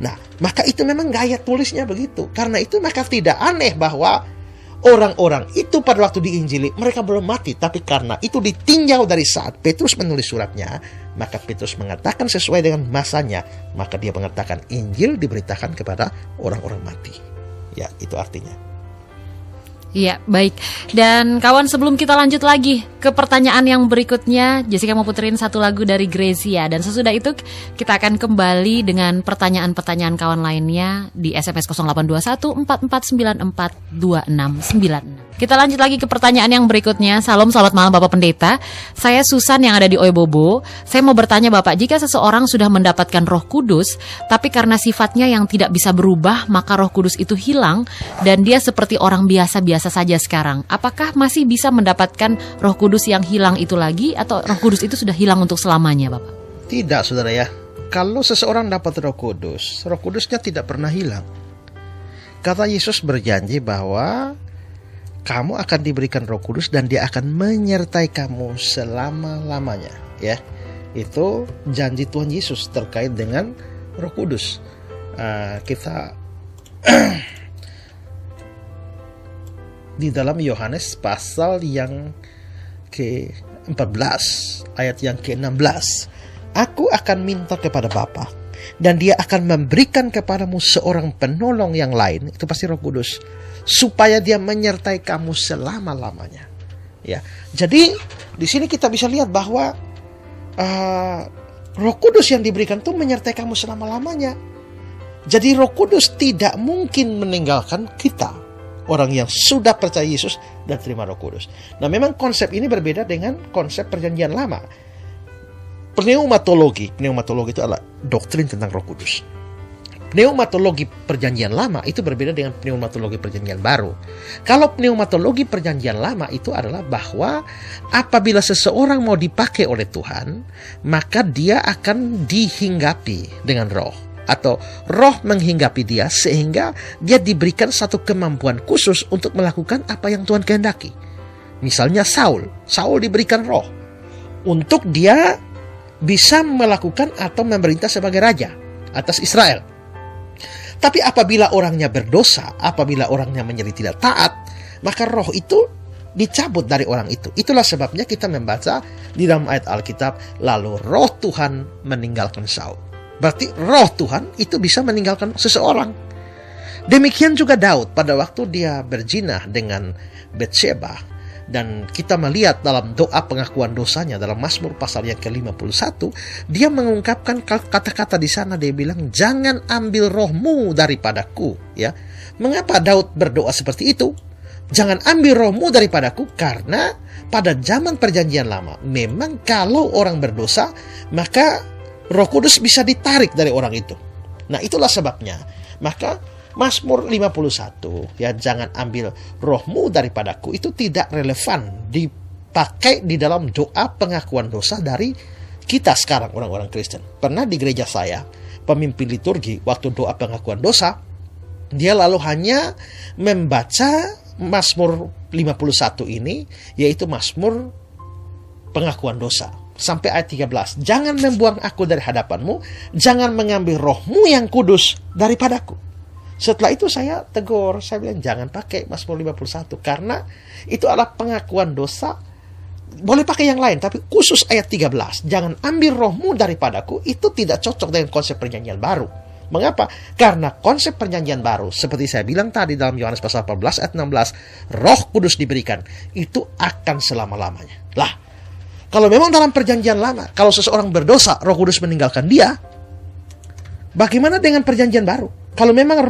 Nah, maka itu memang gaya tulisnya begitu. Karena itu maka tidak aneh bahwa orang-orang itu pada waktu diinjili, mereka belum mati. Tapi karena itu ditinjau dari saat Petrus menulis suratnya, maka Petrus mengatakan sesuai dengan masanya. Maka dia mengatakan Injil diberitakan kepada orang-orang mati. Ya, itu artinya. Iya, baik. Dan kawan, sebelum kita lanjut lagi ke pertanyaan yang berikutnya, Jessica mau puterin satu lagu dari Gracia. Dan sesudah itu kita akan kembali dengan pertanyaan-pertanyaan kawan lainnya di SMS 0821 4494 2696. Kita lanjut lagi ke pertanyaan yang berikutnya. Salam, selamat malam Bapak Pendeta. Saya Susan yang ada di Oebobo. Saya mau bertanya Bapak, jika seseorang sudah mendapatkan Roh Kudus, tapi karena sifatnya yang tidak bisa berubah, maka Roh Kudus itu hilang dan dia seperti orang biasa-biasa saja sekarang. Apakah masih bisa mendapatkan Roh Kudus yang hilang itu lagi, atau Roh Kudus itu sudah hilang untuk selamanya, Bapak? Tidak, saudara ya. Kalau seseorang dapat Roh Kudusnya tidak pernah hilang. Kata Yesus berjanji bahwa kamu akan diberikan Roh Kudus dan dia akan menyertai kamu selama-lamanya, ya. Itu janji Tuhan Yesus terkait dengan Roh Kudus. Kita di dalam Yohanes pasal yang ke-14 ayat yang ke-16, aku akan minta kepada Bapa dan dia akan memberikan kepadamu seorang penolong yang lain, itu pasti Roh Kudus, supaya dia menyertai kamu selama-lamanya. Ya, jadi di sini kita bisa lihat bahwa Roh Kudus yang diberikan itu menyertai kamu selama-lamanya. Jadi Roh Kudus tidak mungkin meninggalkan kita, orang yang sudah percaya Yesus dan terima Roh Kudus. Nah, memang konsep ini berbeda dengan konsep perjanjian lama. Pneumatologi itu adalah doktrin tentang Roh Kudus. Pneumatologi perjanjian lama itu berbeda dengan pneumatologi perjanjian baru. Kalau pneumatologi perjanjian lama itu adalah bahwa apabila seseorang mau dipakai oleh Tuhan, maka dia akan dihinggapi dengan roh, atau roh menghinggapi dia sehingga dia diberikan satu kemampuan khusus untuk melakukan apa yang Tuhan kehendaki. Misalnya Saul diberikan roh untuk dia bisa melakukan atau memerintah sebagai raja atas Israel. Tapi apabila orangnya berdosa, apabila orangnya menjadi tidak taat, maka roh itu dicabut dari orang itu. Itulah sebabnya kita membaca di dalam ayat Alkitab, lalu roh Tuhan meninggalkan Saul. Berarti roh Tuhan itu bisa meninggalkan seseorang. Demikian juga Daud pada waktu dia berzina dengan Batsyeba. Dan kita melihat dalam doa pengakuan dosanya dalam Mazmur pasal yang ke-51, dia mengungkapkan kata-kata di sana, dia bilang, jangan ambil rohmu daripadaku. Ya, mengapa Daud berdoa seperti itu? Jangan ambil rohmu daripadaku, karena pada zaman perjanjian lama, memang kalau orang berdosa, maka Roh Kudus bisa ditarik dari orang itu. Nah, itulah sebabnya. Maka Mazmur 51, ya, jangan ambil rohmu daripadaku, itu tidak relevan dipakai di dalam doa pengakuan dosa dari kita sekarang orang-orang Kristen. Pernah di gereja saya, pemimpin liturgi waktu doa pengakuan dosa, dia lalu hanya membaca Mazmur 51 ini, yaitu Mazmur pengakuan dosa. Sampai ayat 13, jangan membuang aku dari hadapanmu, jangan mengambil rohmu yang kudus daripadaku. Setelah itu saya tegur, saya bilang jangan pakai Mazmur 51, karena itu adalah pengakuan dosa. Boleh pakai yang lain, tapi khusus ayat 13, jangan ambil rohmu daripadaku, itu tidak cocok dengan konsep perjanjian baru. Mengapa? Karena konsep perjanjian baru, seperti saya bilang tadi dalam Yohanes pasal 14 ayat 16, Roh Kudus diberikan, itu akan selama-lamanya. Lah, kalau memang dalam perjanjian lama, kalau seseorang berdosa, Roh Kudus meninggalkan dia, bagaimana dengan perjanjian baru? Kalau memang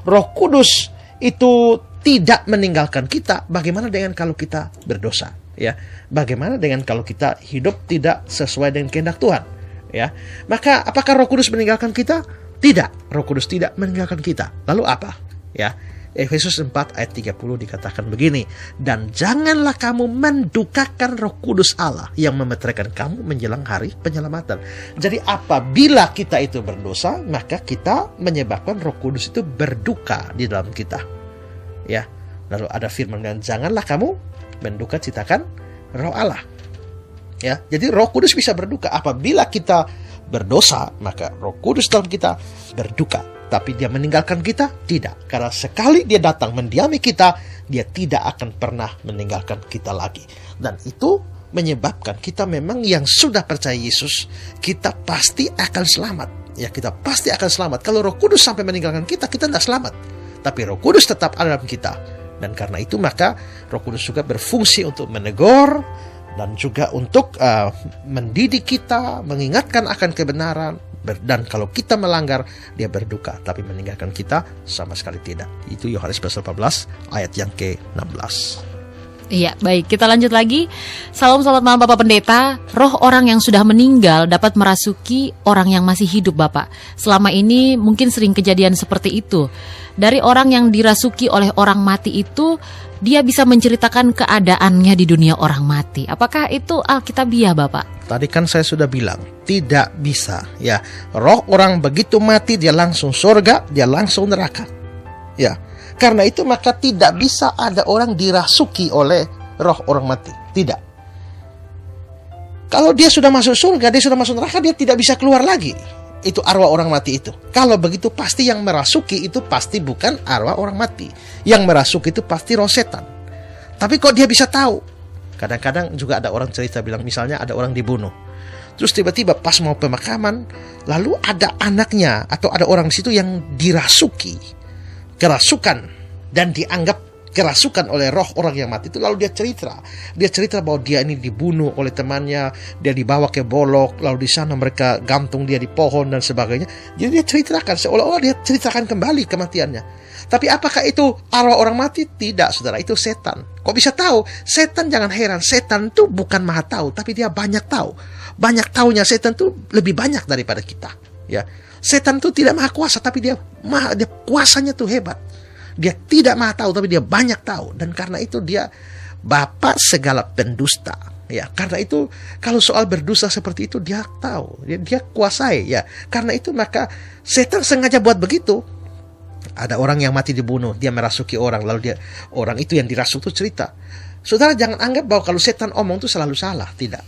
Roh Kudus itu tidak meninggalkan kita, bagaimana dengan kalau kita berdosa? Ya, bagaimana dengan kalau kita hidup tidak sesuai dengan kehendak Tuhan? Ya, maka apakah Roh Kudus meninggalkan kita? Tidak, Roh Kudus tidak meninggalkan kita. Lalu apa? Ya, Efesus 4 ayat 30 dikatakan begini, dan janganlah kamu mendukakan Roh Kudus Allah yang memeteraikan kamu menjelang hari penyelamatan. Jadi apabila kita itu berdosa, maka kita menyebabkan Roh Kudus itu berduka di dalam kita. Ya, lalu ada firman, dan janganlah kamu menduka citakan Roh Allah. Ya, jadi Roh Kudus bisa berduka apabila kita berdosa, maka Roh Kudus dalam kita berduka. Tapi dia meninggalkan kita? Tidak. Karena sekali dia datang mendiami kita, dia tidak akan pernah meninggalkan kita lagi. Dan itu menyebabkan kita memang yang sudah percaya Yesus, kita pasti akan selamat. Ya, kita pasti akan selamat. Kalau Roh Kudus sampai meninggalkan kita, kita tidak selamat. Tapi Roh Kudus tetap ada dalam kita. Dan karena itu maka Roh Kudus juga berfungsi untuk menegur dan juga untuk mendidik kita, mengingatkan akan kebenaran. Dan kalau kita melanggar, dia berduka, tapi meninggalkan kita sama sekali tidak. Itu Yohanes pasal 14 ayat yang ke-16. Iya, baik. Kita lanjut lagi. Salam, selamat malam Bapak Pendeta. Roh orang yang sudah meninggal dapat merasuki orang yang masih hidup, Bapak. Selama ini mungkin sering kejadian seperti itu. Dari orang yang dirasuki oleh orang mati itu, dia bisa menceritakan keadaannya di dunia orang mati. Apakah itu alkitabiah, Bapak? Tadi kan saya sudah bilang, tidak bisa. Ya, roh orang begitu mati, dia langsung surga, dia langsung neraka. Ya, karena itu maka tidak bisa ada orang dirasuki oleh roh orang mati. Tidak. Kalau dia sudah masuk surga, dia sudah masuk neraka, dia tidak bisa keluar lagi. Itu arwah orang mati itu. Kalau begitu pasti yang merasuki itu pasti bukan arwah orang mati. Yang merasuki itu pasti roh setan. Tapi kok dia bisa tahu? Kadang-kadang juga ada orang cerita bilang, misalnya ada orang dibunuh. Terus tiba-tiba pas mau pemakaman, lalu ada anaknya atau ada orang di situ yang dirasuki. Kerasukan. Dan dianggap kerasukan oleh roh orang yang mati itu. Lalu dia cerita bahwa dia ini dibunuh oleh temannya, dia dibawa ke Bolok, lalu di sana mereka gantung dia di pohon dan sebagainya. Jadi dia ceritakan, seolah-olah dia ceritakan kembali kematiannya. Tapi apakah itu arwah orang mati? Tidak, saudara, itu setan. Kok bisa tahu? Setan, jangan heran, setan itu bukan maha tahu, tapi dia banyak tahu. Banyak tahunya setan itu lebih banyak daripada kita. Ya, setan itu tidak maha kuasa, tapi dia kuasanya tuh hebat. Dia tidak maha tahu, tapi dia banyak tahu. Dan karena itu dia bapa segala pendusta. Ya, karena itu kalau soal berdusta seperti itu dia tahu, dia kuasai. Ya, karena itu maka setan sengaja buat begitu. Ada orang yang mati dibunuh, dia merasuki orang, lalu orang itu yang dirasuk itu cerita. Saudara, jangan anggap bahwa kalau setan omong itu selalu salah. Tidak.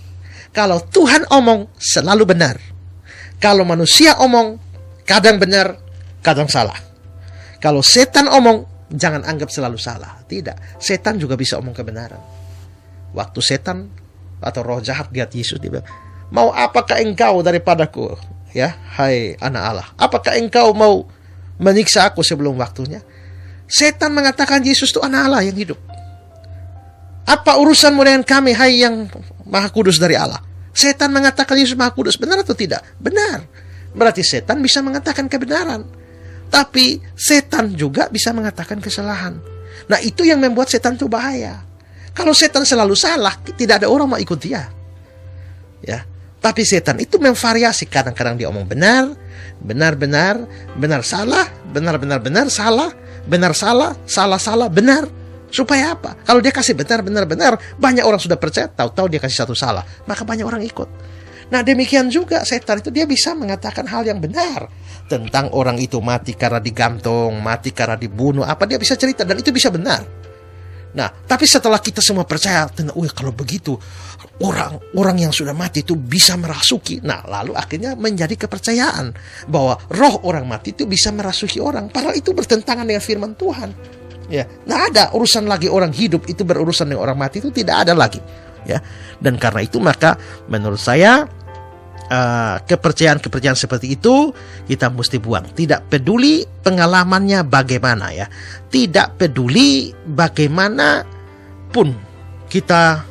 Kalau Tuhan omong selalu benar. Kalau manusia omong kadang benar, kadang salah. Kalau setan omong, jangan anggap selalu salah. Tidak. Setan juga bisa omong kebenaran. Waktu setan atau roh jahat lihat Yesus, dia bilang, mau apakah engkau daripadaku? Ya, hai anak Allah. Apakah engkau mau menyiksa aku sebelum waktunya? Setan mengatakan Yesus itu anak Allah yang hidup. Apa urusanmu dengan kami, hai yang maha kudus dari Allah? Setan mengatakan Yesus maha kudus. Benar atau tidak? Benar. Berarti setan bisa mengatakan kebenaran. Tapi setan juga bisa mengatakan kesalahan. Nah, itu yang membuat setan itu bahaya. Kalau setan selalu salah, tidak ada orang mau ikut dia. Ya. Tapi setan itu memvariasi. Kadang-kadang dia omong benar, benar, salah, benar, salah, benar. Supaya apa? Kalau dia kasih benar, banyak orang sudah percaya, tahu-tahu dia kasih satu salah. Maka banyak orang ikut. Nah, demikian juga setan itu dia bisa mengatakan hal yang benar. Tentang orang itu mati karena digantung, mati karena dibunuh, apa dia bisa cerita, dan itu bisa benar. Nah, tapi setelah kita semua percaya, kalau begitu, orang yang sudah mati itu bisa merasuki. Nah, lalu akhirnya menjadi kepercayaan bahwa roh orang mati itu bisa merasuki orang. Padahal itu bertentangan dengan firman Tuhan. Ya, nggak ada urusan lagi orang hidup itu berurusan dengan orang mati, itu tidak ada lagi. Ya, dan karena itu maka menurut saya kepercayaan seperti itu kita mesti buang. Tidak peduli pengalamannya bagaimana, ya. Tidak peduli bagaimana pun kita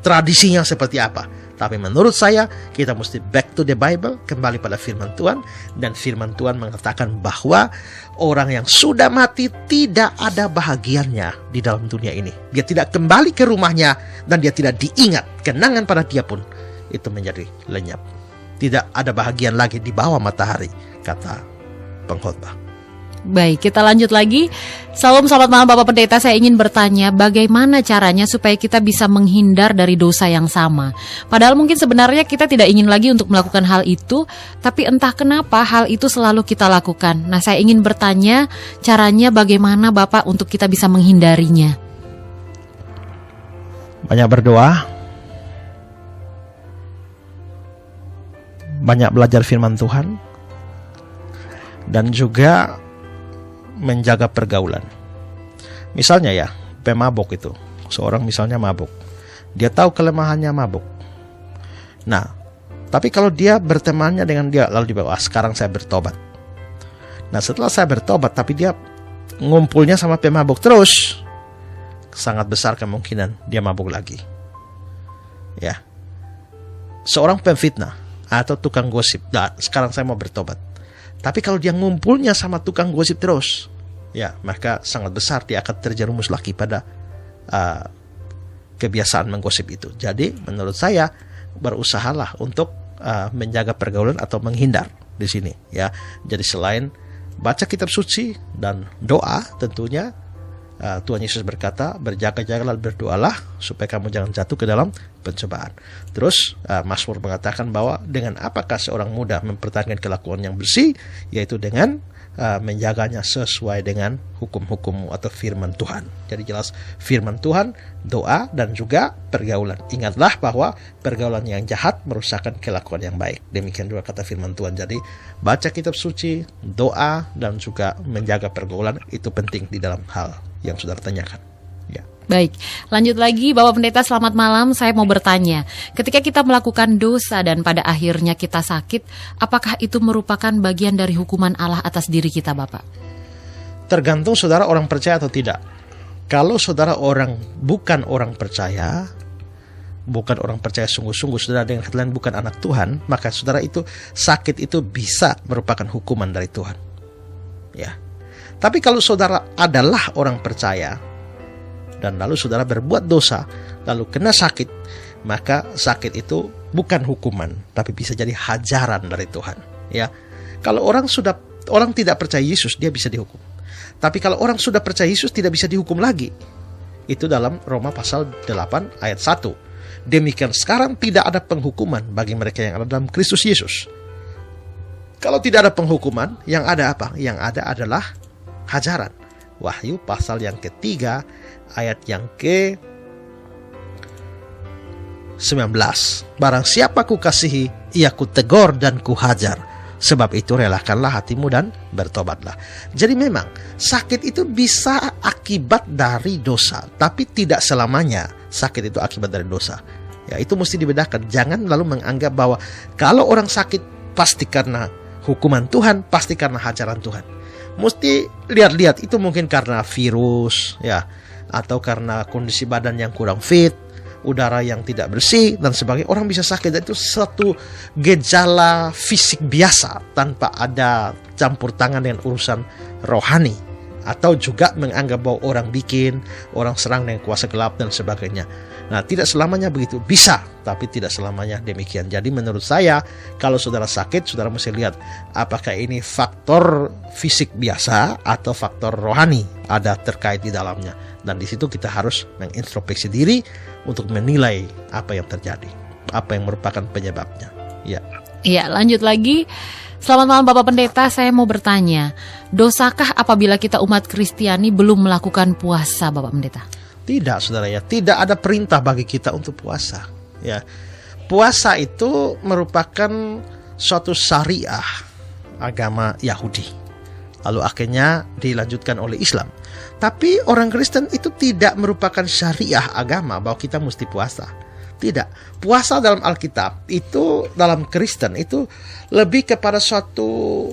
tradisinya seperti apa. Tapi menurut saya kita mesti back to the Bible, kembali pada firman Tuhan. Dan firman Tuhan mengatakan bahwa orang yang sudah mati tidak ada bahagiannya di dalam dunia ini. Dia tidak kembali ke rumahnya dan dia tidak diingat. Kenangan pada dia pun itu menjadi lenyap. Tidak ada bahagian lagi di bawah matahari, kata pengkhotbah. Baik, kita lanjut lagi. Salam, selamat malam Bapak Pendeta. Saya ingin bertanya, bagaimana caranya supaya kita bisa menghindar dari dosa yang sama? Padahal mungkin sebenarnya kita tidak ingin lagi untuk melakukan hal itu, tapi entah kenapa hal itu selalu kita lakukan. Nah, saya ingin bertanya, caranya bagaimana Bapak untuk kita bisa menghindarinya? Banyak berdoa, banyak belajar firman Tuhan, dan juga menjaga pergaulan. Misalnya ya, pemabuk itu, seorang misalnya mabuk, dia tahu kelemahannya mabuk. Nah, tapi kalau dia bertemannya dengan dia, lalu dia bilang, sekarang saya bertobat. Nah, setelah saya bertobat, tapi dia ngumpulnya sama pemabuk terus, sangat besar kemungkinan dia mabuk lagi. Ya. Seorang pemfitnah atau tukang gosip, nah, sekarang saya mau bertobat. Tapi kalau dia ngumpulnya sama tukang gosip terus, ya, maka sangat besar dia akan terjerumus lagi pada kebiasaan menggosip itu. Jadi menurut saya berusahalah untuk menjaga pergaulan atau menghindar di sini, ya. Jadi selain baca kitab suci dan doa, tentunya Tuhan Yesus berkata, berjaga-jagalah, berdoalah supaya kamu jangan jatuh ke dalam pencobaan. Terus Mazmur mengatakan bahwa dengan apakah seorang muda mempertahankan kelakuan yang bersih, yaitu dengan menjaganya sesuai dengan hukum-hukum atau firman Tuhan. Jadi jelas firman Tuhan, doa, dan juga pergaulan. Ingatlah bahwa pergaulan yang jahat merusakkan kelakuan yang baik. Demikian juga kata firman Tuhan. Jadi baca kitab suci, doa, dan juga menjaga pergaulan itu penting di dalam hal yang saudara tanyakan. Ya. Baik, lanjut lagi Bapak Pendeta, selamat malam. Saya mau bertanya, ketika kita melakukan dosa dan pada akhirnya kita sakit, apakah itu merupakan bagian dari hukuman Allah atas diri kita, Bapak? Tergantung saudara orang percaya atau tidak. Kalau saudara bukan orang percaya sungguh-sungguh, saudara dengan kata lain bukan anak Tuhan, maka saudara itu sakit itu bisa merupakan hukuman dari Tuhan. Ya. Tapi kalau saudara adalah orang percaya dan lalu saudara berbuat dosa, lalu kena sakit, maka sakit itu bukan hukuman, tapi bisa jadi hajaran dari Tuhan. Ya, kalau orang tidak percaya Yesus, dia bisa dihukum. Tapi kalau orang sudah percaya Yesus, tidak bisa dihukum lagi. Itu dalam Roma pasal 8 ayat 1. Demikian sekarang tidak ada penghukuman bagi mereka yang ada dalam Kristus Yesus. Kalau tidak ada penghukuman, yang ada apa? Yang ada adalah hajaran. Wahyu pasal yang ketiga ayat yang ke-19. Barang siapa ku kasihi, ia ku tegur dan ku hajar. Sebab itu relakanlah hatimu dan bertobatlah. Jadi memang sakit itu bisa akibat dari dosa, tapi tidak selamanya sakit itu akibat dari dosa. Ya, itu mesti dibedakan. Jangan lalu menganggap bahwa kalau orang sakit pasti karena hukuman Tuhan, pasti karena hajaran Tuhan. Mesti lihat-lihat, itu mungkin karena virus, ya, atau karena kondisi badan yang kurang fit, udara yang tidak bersih, dan sebagainya. Orang bisa sakit, dan itu satu gejala fisik biasa tanpa ada campur tangan dengan urusan rohani. Atau juga menganggap bahwa orang serang dengan kuasa gelap dan sebagainya. Nah, tidak selamanya begitu. Bisa, tapi tidak selamanya demikian. Jadi menurut saya, kalau saudara sakit, saudara mesti lihat apakah ini faktor fisik biasa atau faktor rohani ada terkait di dalamnya. Dan di situ kita harus mengintrospeksi diri untuk menilai apa yang terjadi, apa yang merupakan penyebabnya. Ya. Iya, lanjut lagi. Selamat malam Bapak Pendeta, saya mau bertanya, dosakah apabila kita umat Kristiani belum melakukan puasa, Bapak Pendeta? Tidak, saudara, ya. Tidak ada perintah bagi kita untuk puasa. Ya, puasa itu merupakan suatu syariah agama Yahudi. Lalu akhirnya dilanjutkan oleh Islam. Tapi orang Kristen itu tidak merupakan syariah agama bahwa kita mesti puasa. Tidak. Puasa dalam Alkitab itu, dalam Kristen itu lebih kepada suatu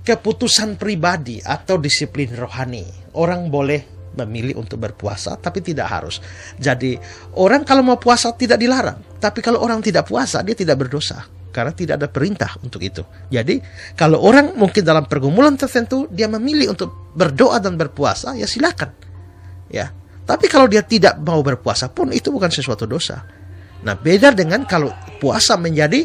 keputusan pribadi atau disiplin rohani. Orang boleh memilih untuk berpuasa, tapi tidak harus. Jadi orang kalau mau puasa tidak dilarang. Tapi kalau orang tidak puasa, dia tidak berdosa. Karena tidak ada perintah untuk itu. Jadi kalau orang mungkin dalam pergumulan tertentu, dia memilih untuk berdoa dan berpuasa, ya silakan. Ya. Tapi kalau dia tidak mau berpuasa pun, itu bukan sesuatu dosa. Nah, beda dengan kalau puasa menjadi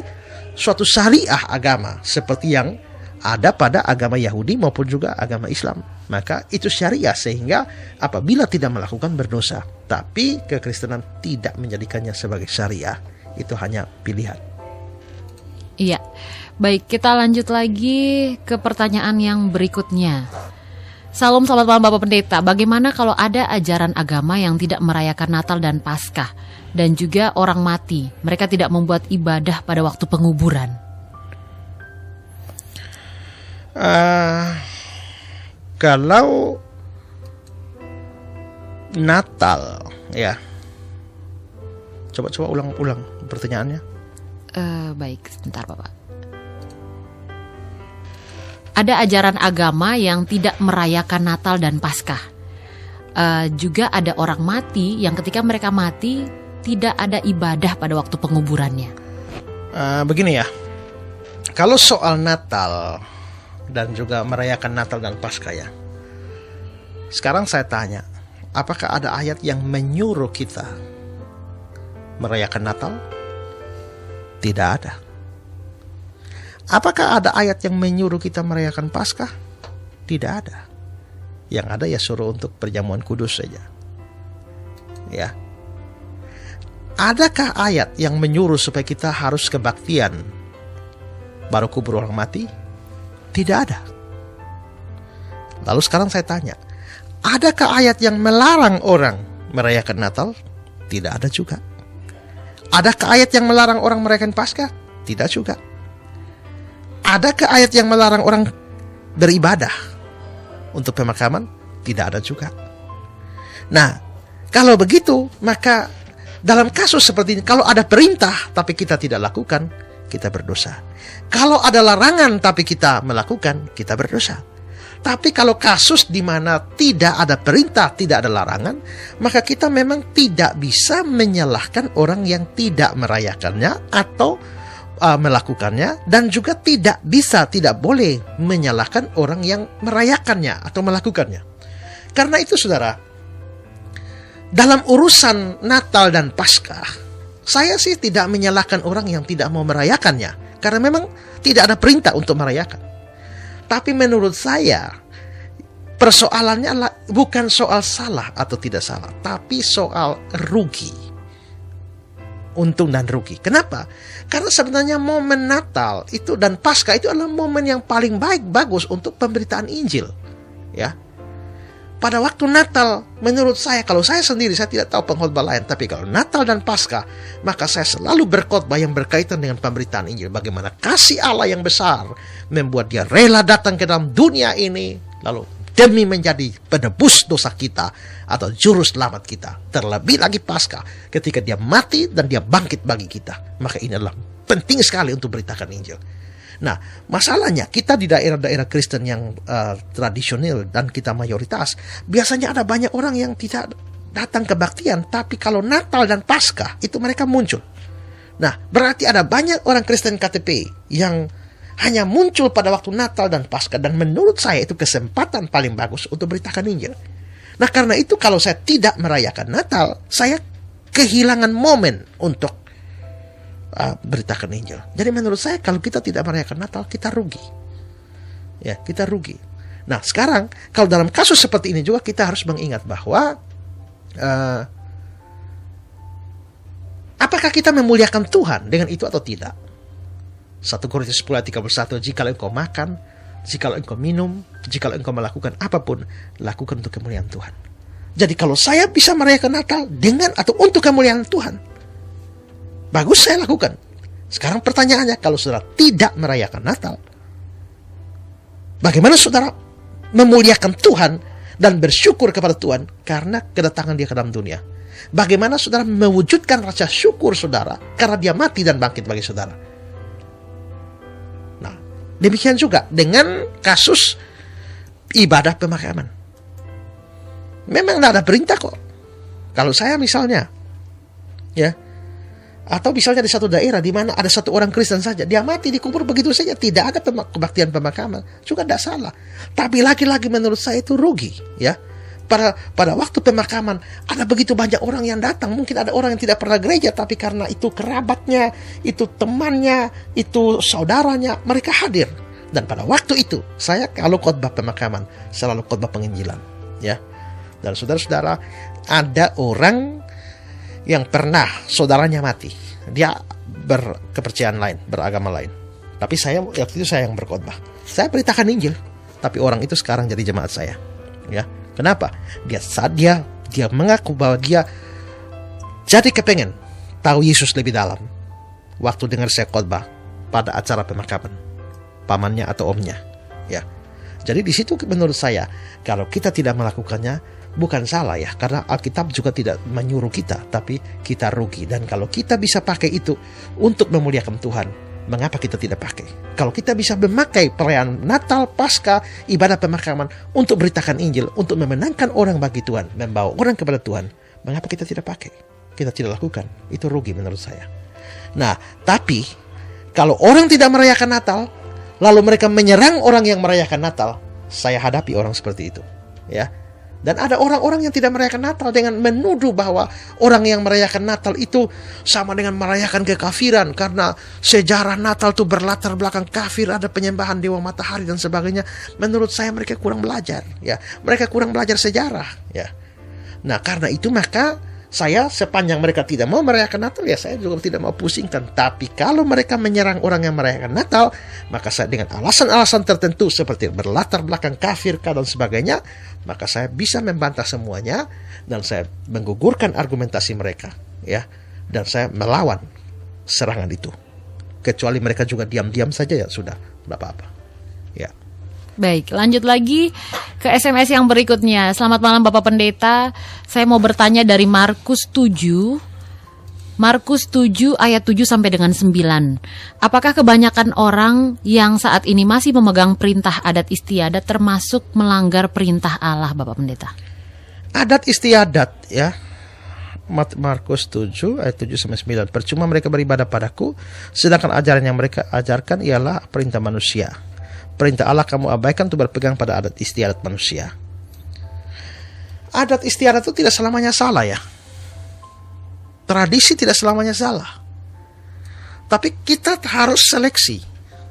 suatu syariah agama, seperti yang ada pada agama Yahudi maupun juga agama Islam. Maka itu syariah, sehingga apabila tidak melakukan berdosa. Tapi kekristenan tidak menjadikannya sebagai syariah. Itu hanya pilihan. Iya, baik, kita lanjut lagi ke pertanyaan yang berikutnya. Salam, selamat malam Bapak Pendeta. Bagaimana kalau ada ajaran agama yang tidak merayakan Natal dan Paskah, dan juga orang mati, mereka tidak membuat ibadah pada waktu penguburan? Kalau Natal, ya. Coba ulang pertanyaannya. Baik, sebentar Bapak. Ada ajaran agama yang tidak merayakan Natal dan Paskah. juga ada orang mati yang ketika mereka mati tidak ada ibadah pada waktu penguburannya. Begini ya, kalau soal Natal dan juga merayakan Natal dan Paskah ya, sekarang saya tanya, apakah ada ayat yang menyuruh kita merayakan Natal? Tidak ada. Apakah ada ayat yang menyuruh kita merayakan Paskah? Tidak ada. Yang ada ya suruh untuk perjamuan kudus saja. Ya. Adakah ayat yang menyuruh supaya kita harus kebaktian baru kubur orang mati? Tidak ada. Lalu sekarang saya tanya, adakah ayat yang melarang orang merayakan Natal? Tidak ada juga. Adakah ayat yang melarang orang merayakan Paskah? Tidak juga. Adakah ayat yang melarang orang beribadah untuk pemakaman? Tidak ada juga. Nah, kalau begitu, maka dalam kasus seperti ini, kalau ada perintah tapi kita tidak lakukan, kita berdosa. Kalau ada larangan tapi kita melakukan, kita berdosa. Tapi kalau kasus di mana tidak ada perintah, tidak ada larangan, maka kita memang tidak bisa menyalahkan orang yang tidak merayakannya atau melakukannya, dan juga tidak boleh menyalahkan orang yang merayakannya atau melakukannya. Karena itu saudara, dalam urusan Natal dan Paskah, saya sih tidak menyalahkan orang yang tidak mau merayakannya, karena memang tidak ada perintah untuk merayakan. Tapi menurut saya, persoalannya bukan soal salah atau tidak salah, tapi soal rugi. Untung dan rugi. Kenapa? Karena sebenarnya momen Natal itu dan Paskah itu adalah momen yang paling bagus untuk pemberitaan Injil. Ya. Pada waktu Natal, menurut saya, kalau saya sendiri, saya tidak tahu pengkhotbah lain, tapi kalau Natal dan Paskah, maka saya selalu berkhotbah yang berkaitan dengan pemberitaan Injil. Bagaimana kasih Allah yang besar membuat dia rela datang ke dalam dunia ini, lalu demi menjadi penebus dosa kita atau juru selamat kita. Terlebih lagi Paskah, ketika dia mati dan dia bangkit bagi kita. Maka ini adalah penting sekali untuk beritakan Injil. Nah, masalahnya kita di daerah-daerah Kristen yang tradisional dan kita mayoritas, biasanya ada banyak orang yang tidak datang kebaktian, tapi kalau Natal dan Paskah itu mereka muncul. Nah, berarti ada banyak orang Kristen KTP yang hanya muncul pada waktu Natal dan Paskah, dan menurut saya itu kesempatan paling bagus untuk beritakan Injil. Nah, karena itu kalau saya tidak merayakan Natal, saya kehilangan momen untuk beritakan Injil. Jadi menurut saya kalau kita tidak merayakan Natal, kita rugi. Ya, kita rugi. Nah, sekarang kalau dalam kasus seperti ini juga kita harus mengingat bahwa apakah kita memuliakan Tuhan dengan itu atau tidak? 1 Korintus 10 ayat 31, jikalau engkau makan, jikalau engkau minum, jikalau engkau melakukan apapun, lakukan untuk kemuliaan Tuhan. Jadi kalau saya bisa merayakan Natal dengan atau untuk kemuliaan Tuhan, bagus, saya lakukan. Sekarang pertanyaannya, kalau saudara tidak merayakan Natal, bagaimana saudara memuliakan Tuhan dan bersyukur kepada Tuhan karena kedatangan dia ke dalam dunia? Bagaimana saudara mewujudkan rasa syukur saudara karena dia mati dan bangkit bagi saudara? Nah, demikian juga dengan kasus ibadah pemakaman. Memang tidak ada perintah kok. Kalau saya misalnya, ya, atau misalnya di satu daerah di mana ada satu orang Kristen saja, dia mati dikubur begitu saja, tidak ada kebaktian pemakaman, juga tidak salah. Tapi lagi-lagi menurut saya itu rugi, ya. Pada waktu pemakaman ada begitu banyak orang yang datang. Mungkin ada orang yang tidak pernah gereja, tapi karena itu kerabatnya, itu temannya, itu saudaranya, mereka hadir. Dan pada waktu itu saya kalau khotbah pemakaman selalu khotbah penginjilan, ya. Dan saudara-saudara, ada orang yang pernah saudaranya mati, dia berkepercayaan lain, beragama lain. Tapi saya waktu itu saya yang berkhotbah. Saya beritakan Injil, tapi orang itu sekarang jadi jemaat saya. Ya, kenapa? Dia mengaku bahwa dia jadi kepengen tahu Yesus lebih dalam. Waktu dengar saya khotbah pada acara pemakaman pamannya atau omnya. Ya, jadi di situ menurut saya kalau kita tidak melakukannya, bukan salah ya, karena Alkitab juga tidak menyuruh kita, tapi kita rugi. Dan kalau kita bisa pakai itu untuk memuliakan Tuhan, Mengapa kita tidak pakai? Kalau kita bisa memakai perayaan Natal, Paskah, ibadah pemakaman untuk beritakan Injil, untuk memenangkan orang bagi Tuhan, membawa orang kepada Tuhan, mengapa kita tidak pakai? Kita tidak lakukan. Itu rugi menurut saya. Nah, tapi kalau orang tidak merayakan Natal, lalu mereka menyerang orang yang merayakan Natal, saya hadapi orang seperti itu. Ya. Dan ada orang-orang yang tidak merayakan Natal dengan menuduh bahwa orang yang merayakan Natal itu sama dengan merayakan kekafiran. Karena sejarah Natal itu berlatar belakang kafir, ada penyembahan dewa matahari dan sebagainya. Menurut saya mereka kurang belajar. Ya, mereka kurang belajar sejarah. Ya. Nah, karena itu maka saya sepanjang mereka tidak mau merayakan Natal, ya saya juga tidak mau pusingkan. Tapi kalau mereka menyerang orang yang merayakan Natal, maka saya dengan alasan-alasan tertentu seperti berlatar belakang kafir dan sebagainya, maka saya bisa membantah semuanya dan saya menggugurkan argumentasi mereka, ya, dan saya melawan serangan itu. Kecuali mereka juga diam-diam saja, ya sudah, tidak apa-apa. Ya. Baik, lanjut lagi ke SMS yang berikutnya. Selamat malam Bapak Pendeta. Saya mau bertanya dari Markus 7. Markus 7 ayat 7 sampai dengan 9. Apakah kebanyakan orang yang saat ini masih memegang perintah adat istiadat termasuk melanggar perintah Allah, Bapak Pendeta? Adat istiadat, ya. Markus 7 ayat 7 sampai 9. Percuma mereka beribadah padaku, sedangkan ajaran yang mereka ajarkan ialah perintah manusia. Perintah Allah kamu abaikan untuk berpegang pada adat istiadat manusia. Adat istiadat itu tidak selamanya salah, ya. Tradisi tidak selamanya salah. Tapi kita harus seleksi.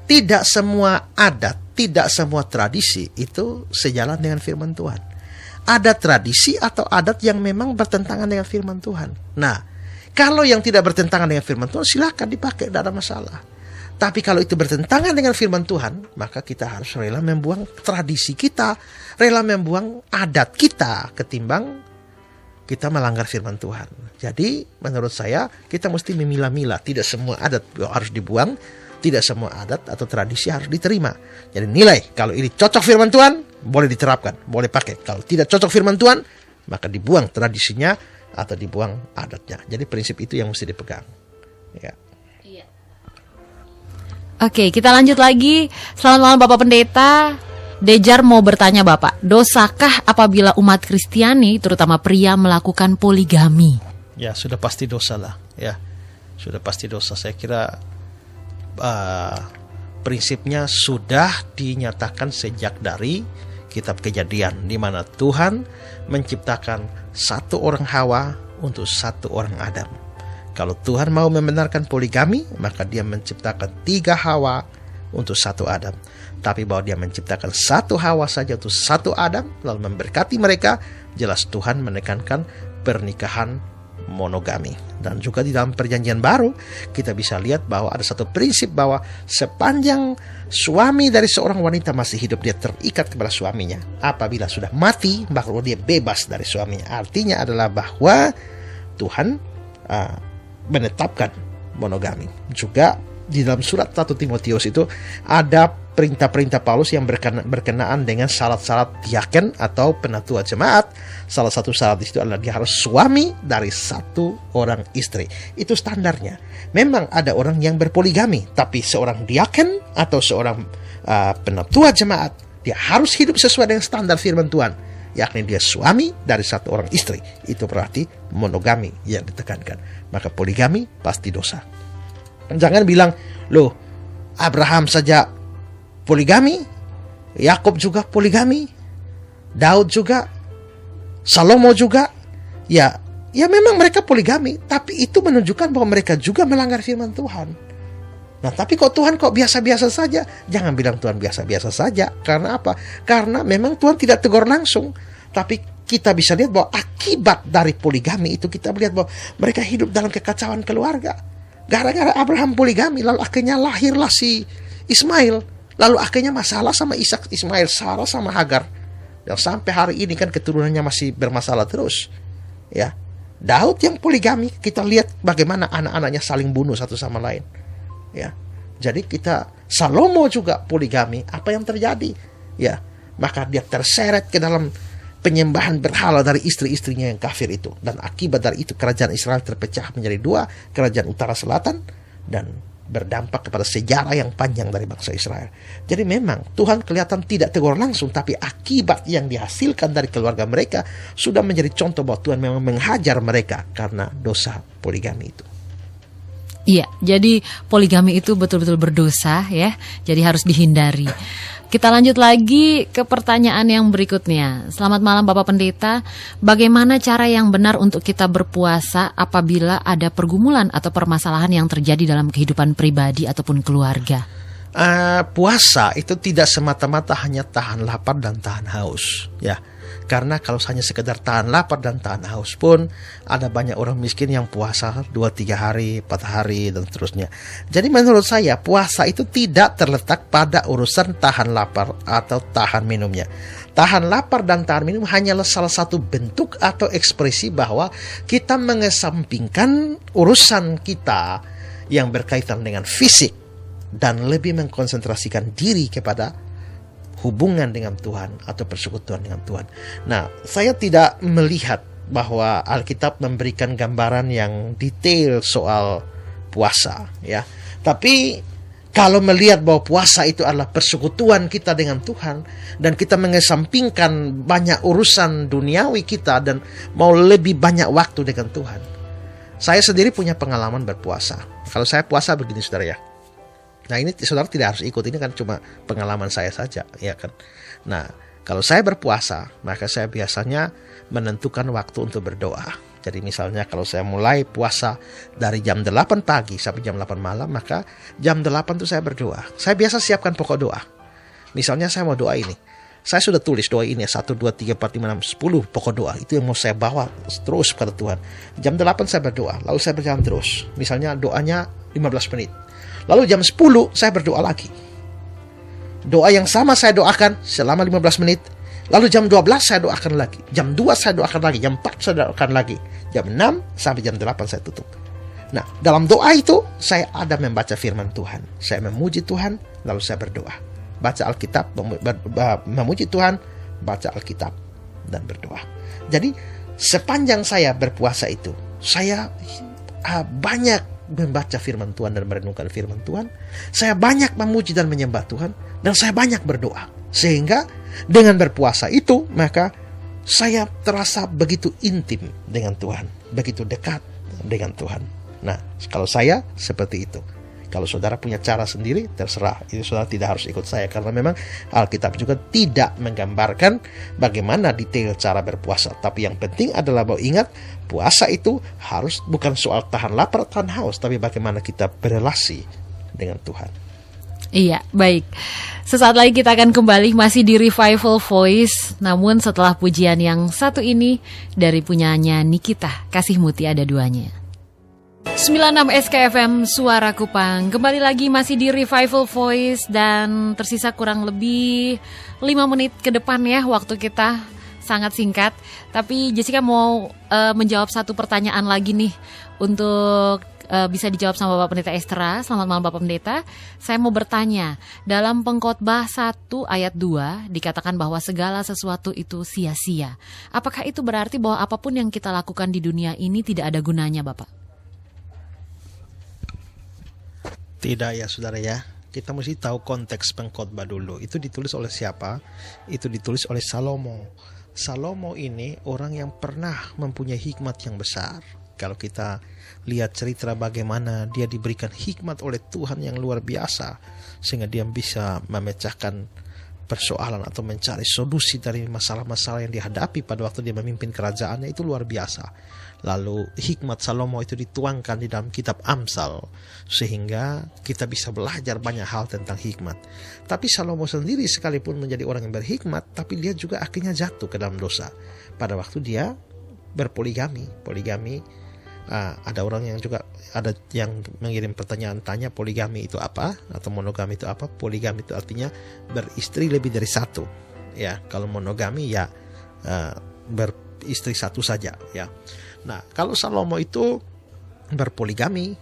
Tidak semua adat, tidak semua tradisi itu sejalan dengan firman Tuhan. Ada tradisi atau adat yang memang bertentangan dengan firman Tuhan. Nah, kalau yang tidak bertentangan dengan firman Tuhan, silakan dipakai, tidak ada masalah. Tapi kalau itu bertentangan dengan firman Tuhan, maka kita harus rela membuang tradisi kita, rela membuang adat kita, ketimbang kita melanggar firman Tuhan. Jadi menurut saya kita mesti memilah-milah. Tidak semua adat harus dibuang, tidak semua adat atau tradisi harus diterima. Jadi nilai, kalau ini cocok firman Tuhan, boleh diterapkan, boleh pakai. Kalau tidak cocok firman Tuhan, maka dibuang tradisinya atau dibuang adatnya. Jadi prinsip itu yang mesti dipegang. Ya. Oke, kita lanjut lagi. Selamat malam Bapak Pendeta. Dejar mau bertanya Bapak, dosakah apabila umat Kristiani, terutama pria, melakukan poligami? Ya, sudah pasti dosa lah. Ya, sudah pasti dosa. Saya kira prinsipnya sudah dinyatakan sejak dari kitab Kejadian, di mana Tuhan menciptakan satu orang Hawa untuk satu orang Adam. Kalau Tuhan mau membenarkan poligami, maka dia menciptakan 3 Hawa untuk satu Adam. Tapi bahwa dia menciptakan 1 Hawa saja untuk satu Adam, lalu memberkati mereka, jelas Tuhan menekankan pernikahan monogami. Dan juga di dalam perjanjian baru, kita bisa lihat bahwa ada satu prinsip bahwa sepanjang suami dari seorang wanita masih hidup, dia terikat kepada suaminya. Apabila sudah mati, bahwa dia bebas dari suaminya. Artinya adalah bahwa Tuhan menetapkan monogami. Juga di dalam surat 1 Timotius itu ada perintah-perintah Paulus yang berkenaan dengan syarat-syarat diaken atau penatua jemaat. Salah satu syarat itu adalah dia harus suami dari 1 orang istri. Itu standarnya. Memang ada orang yang berpoligami, tapi seorang diaken atau seorang penatua jemaat, dia harus hidup sesuai dengan standar firman Tuhan, yakni dia suami dari 1 orang istri. Itu berarti monogami yang ditekankan. Maka poligami pasti dosa. Jangan bilang, loh Abraham saja poligami, Yakub juga poligami, Daud juga, Salomo juga. Ya memang mereka poligami, tapi itu menunjukkan bahwa mereka juga melanggar firman Tuhan. Nah, tapi kok Tuhan kok biasa-biasa saja? Jangan bilang Tuhan biasa-biasa saja. Karena apa? Karena memang Tuhan tidak tegur langsung. Tapi kita bisa lihat bahwa akibat dari poligami itu, kita melihat bahwa mereka hidup dalam kekacauan keluarga. Gara-gara Abraham poligami, lalu akhirnya lahirlah si Ismail. Lalu akhirnya masalah sama Ishak, Ismail, Sarah sama Hagar. Dan sampai hari ini kan keturunannya masih bermasalah terus. Ya, Daud yang poligami, kita lihat bagaimana anak-anaknya saling bunuh satu sama lain. Ya, jadi Salomo juga poligami. Apa yang terjadi? Ya, maka dia terseret ke dalam penyembahan berhala dari istri-istrinya yang kafir itu. Dan akibat dari itu kerajaan Israel terpecah menjadi 2, kerajaan utara selatan, dan berdampak kepada sejarah yang panjang dari bangsa Israel. Jadi memang Tuhan kelihatan tidak tegur langsung, tapi akibat yang dihasilkan dari keluarga mereka sudah menjadi contoh bahwa Tuhan memang menghajar mereka karena dosa poligami itu. Iya, jadi poligami itu betul-betul berdosa ya, jadi harus dihindari. Kita lanjut lagi ke pertanyaan yang berikutnya. Selamat malam Bapak Pendeta, bagaimana cara yang benar untuk kita berpuasa apabila ada pergumulan atau permasalahan yang terjadi dalam kehidupan pribadi ataupun keluarga? Puasa itu tidak semata-mata hanya tahan lapar dan tahan haus, ya. Karena kalau hanya sekedar tahan lapar dan tahan haus pun, ada banyak orang miskin yang puasa 2-3 hari, 4 hari, dan seterusnya. Jadi menurut saya, puasa itu tidak terletak pada urusan tahan lapar atau tahan minumnya. Tahan lapar dan tahan minum hanyalah salah satu bentuk atau ekspresi bahwa kita mengesampingkan urusan kita yang berkaitan dengan fisik dan lebih mengkonsentrasikan diri kepada hubungan dengan Tuhan atau persekutuan dengan Tuhan. Nah, saya tidak melihat bahwa Alkitab memberikan gambaran yang detail soal puasa, ya. Tapi kalau melihat bahwa puasa itu adalah persekutuan kita dengan Tuhan dan kita mengesampingkan banyak urusan duniawi kita dan mau lebih banyak waktu dengan Tuhan. Saya sendiri punya pengalaman berpuasa. Kalau saya puasa begini, saudara ya. Nah, ini saudara tidak harus ikut, ini kan cuma pengalaman saya saja, ya kan. Nah, kalau saya berpuasa, maka saya biasanya menentukan waktu untuk berdoa. Jadi misalnya kalau saya mulai puasa dari jam 8 pagi sampai jam 8 malam, maka jam 8 itu saya berdoa. Saya biasa siapkan pokok doa. Misalnya saya mau doa ini. Saya sudah tulis doa ini 1, 2, 3, 4, 5, 6, 10 pokok doa. Itu yang mau saya bawa terus kepada Tuhan. Jam 8 saya berdoa, lalu saya berjalan terus. Misalnya doanya 15 menit. Lalu jam 10 saya berdoa lagi. Doa yang sama saya doakan selama 15 menit. Lalu jam 12 saya doakan lagi. Jam 2 saya doakan lagi. Jam 4 saya doakan lagi. Jam 6 sampai jam 8 saya tutup. Nah, dalam doa itu saya ada membaca firman Tuhan. Saya memuji Tuhan, lalu saya berdoa. Baca Alkitab, memuji Tuhan, baca Alkitab, dan berdoa. Jadi sepanjang saya berpuasa itu, saya banyak membaca firman Tuhan dan merenungkan firman Tuhan. Saya banyak memuji dan menyembah Tuhan, dan saya banyak berdoa. Sehingga dengan berpuasa itu, maka saya terasa begitu intim dengan Tuhan, begitu dekat dengan Tuhan. Nah, kalau saya seperti itu. Kalau saudara punya cara sendiri, terserah. Itu saudara tidak harus ikut saya, karena memang Alkitab juga tidak menggambarkan bagaimana detail cara berpuasa. Tapi yang penting adalah bahwa ingat, puasa itu harus bukan soal tahan lapar, tahan haus, tapi bagaimana kita berelasi dengan Tuhan. Iya, baik. Sesaat lagi kita akan kembali masih di Revival Voice. Namun setelah pujian yang satu ini dari punyanya Nikita, Kasih Muti Ada Duanya. 96 SKFM Suara Kupang. Kembali lagi masih di Revival Voice dan tersisa kurang lebih 5 menit ke depan ya, waktu kita sangat singkat. Tapi Jessica mau menjawab satu pertanyaan lagi nih untuk bisa dijawab sama Bapak Pendeta Estra. Selamat malam Bapak Pendeta. Saya mau bertanya, dalam Pengkhotbah 1 ayat 2 dikatakan bahwa segala sesuatu itu sia-sia. Apakah itu berarti bahwa apapun yang kita lakukan di dunia ini tidak ada gunanya, Bapak? Tidak ya saudara ya. Kita mesti tahu konteks pengkhotbah dulu. Itu ditulis oleh siapa? Itu ditulis oleh Salomo. Salomo ini orang yang pernah mempunyai hikmat yang besar. Kalau kita lihat cerita bagaimana dia diberikan hikmat oleh Tuhan yang luar biasa, sehingga dia bisa memecahkan persoalan atau mencari solusi dari masalah-masalah yang dihadapi pada waktu dia memimpin kerajaannya, itu luar biasa. Lalu hikmat Salomo itu dituangkan di dalam kitab Amsal, sehingga kita bisa belajar banyak hal tentang hikmat. Tapi Salomo sendiri sekalipun menjadi orang yang berhikmat, tapi dia juga akhirnya jatuh ke dalam dosa pada waktu dia berpoligami. Ada orang yang juga ada yang mengirim pertanyaan, tanya poligami itu apa atau monogami itu apa. Poligami itu artinya beristri lebih dari satu, ya. Kalau monogami ya beristri satu saja, ya. Nah, kalau Salomo itu berpoligami,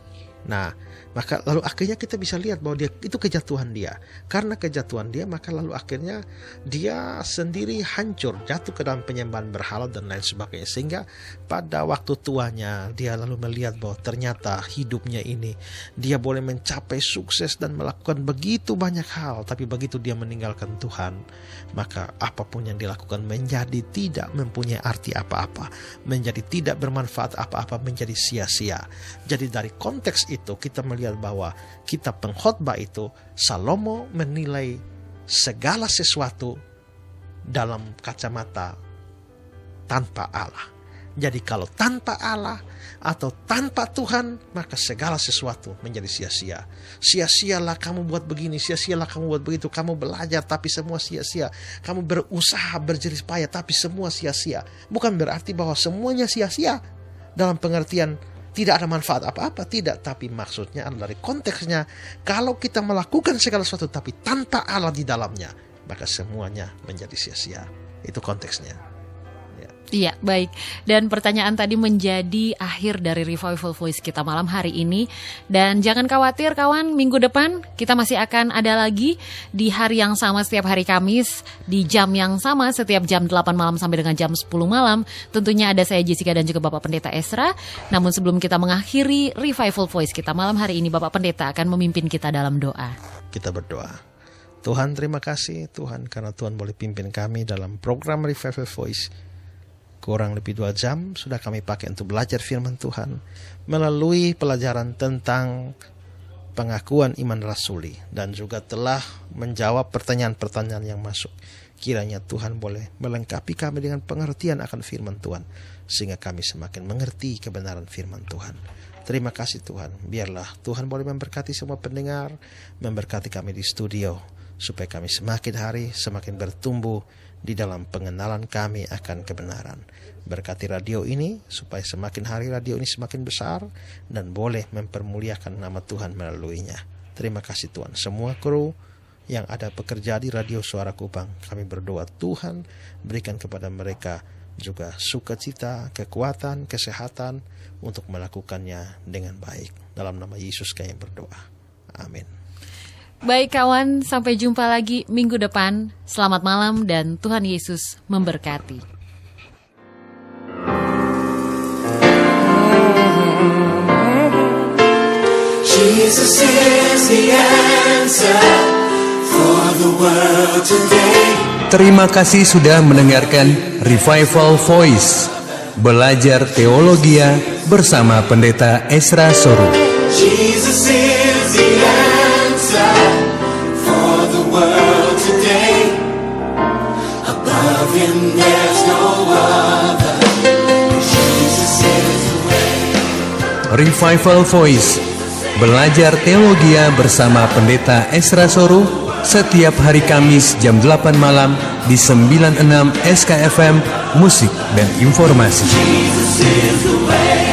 nah Maka lalu akhirnya kita bisa lihat bahwa dia itu kejatuhan dia. Karena kejatuhan dia, maka lalu akhirnya dia sendiri hancur, jatuh ke dalam penyembahan berhala dan lain sebagainya. Sehingga pada waktu tuanya dia lalu melihat bahwa ternyata hidupnya ini dia boleh mencapai sukses dan melakukan begitu banyak hal. Tapi begitu dia meninggalkan Tuhan, maka apapun yang dilakukan menjadi tidak mempunyai arti apa-apa, menjadi tidak bermanfaat apa-apa, menjadi sia-sia. Jadi dari konteks itu kita melihat bahwa kitab pengkhotbah itu Salomo menilai segala sesuatu dalam kacamata tanpa Allah. Jadi kalau tanpa Allah atau tanpa Tuhan, maka segala sesuatu menjadi sia-sia. Sia-sialah kamu buat begini, sia-sialah kamu buat begitu. Kamu belajar tapi semua sia-sia. Kamu berusaha berjerih payah tapi semua sia-sia. Bukan berarti bahwa semuanya sia-sia dalam pengertian tidak ada manfaat apa-apa, tidak. Tapi maksudnya adalah dari konteksnya, kalau kita melakukan segala sesuatu tapi tanpa Allah di dalamnya, maka semuanya menjadi sia-sia. Itu konteksnya. Iya, baik. Dan pertanyaan tadi menjadi akhir dari Revival Voice kita malam hari ini. Dan jangan khawatir kawan, minggu depan kita masih akan ada lagi di hari yang sama setiap hari Kamis, di jam yang sama setiap jam 8 malam sampai dengan jam 10 malam. Tentunya ada saya Jessica dan juga Bapak Pendeta Esra. Namun sebelum kita mengakhiri Revival Voice kita malam hari ini, Bapak Pendeta akan memimpin kita dalam doa. Kita berdoa. Tuhan, terima kasih Tuhan karena Tuhan boleh pimpin kami dalam program Revival Voice. Kurang lebih 2 jam sudah kami pakai untuk belajar firman Tuhan melalui pelajaran tentang pengakuan iman rasuli dan juga telah menjawab pertanyaan-pertanyaan yang masuk. Kiranya Tuhan boleh melengkapi kami dengan pengertian akan firman Tuhan sehingga kami semakin mengerti kebenaran firman Tuhan. Terima kasih Tuhan. Biarlah Tuhan boleh memberkati semua pendengar, memberkati kami di studio supaya kami semakin hari semakin bertumbuh di dalam pengenalan kami akan kebenaran. Berkati radio ini supaya semakin hari radio ini semakin besar dan boleh mempermuliakan nama Tuhan melaluinya. Terima kasih Tuhan. Semua kru yang ada bekerja di Radio Suara Kupang, kami berdoa Tuhan berikan kepada mereka juga sukacita, kekuatan, kesehatan untuk melakukannya dengan baik. Dalam nama Yesus kami berdoa. Amin. Baik kawan, sampai jumpa lagi minggu depan. Selamat malam dan Tuhan Yesus memberkati. Jesus is the answer for the world today. Terima kasih sudah mendengarkan Revival Voice, belajar teologia bersama Pendeta Esra Soru. Jesus is the answer for the world today. Above him there's no other. Jesus is the way. Revival Voice, belajar teologia bersama Pendeta Esra Soru setiap hari Kamis jam 8 malam di 96 SKFM Musik dan Informasi. Jesus is the way.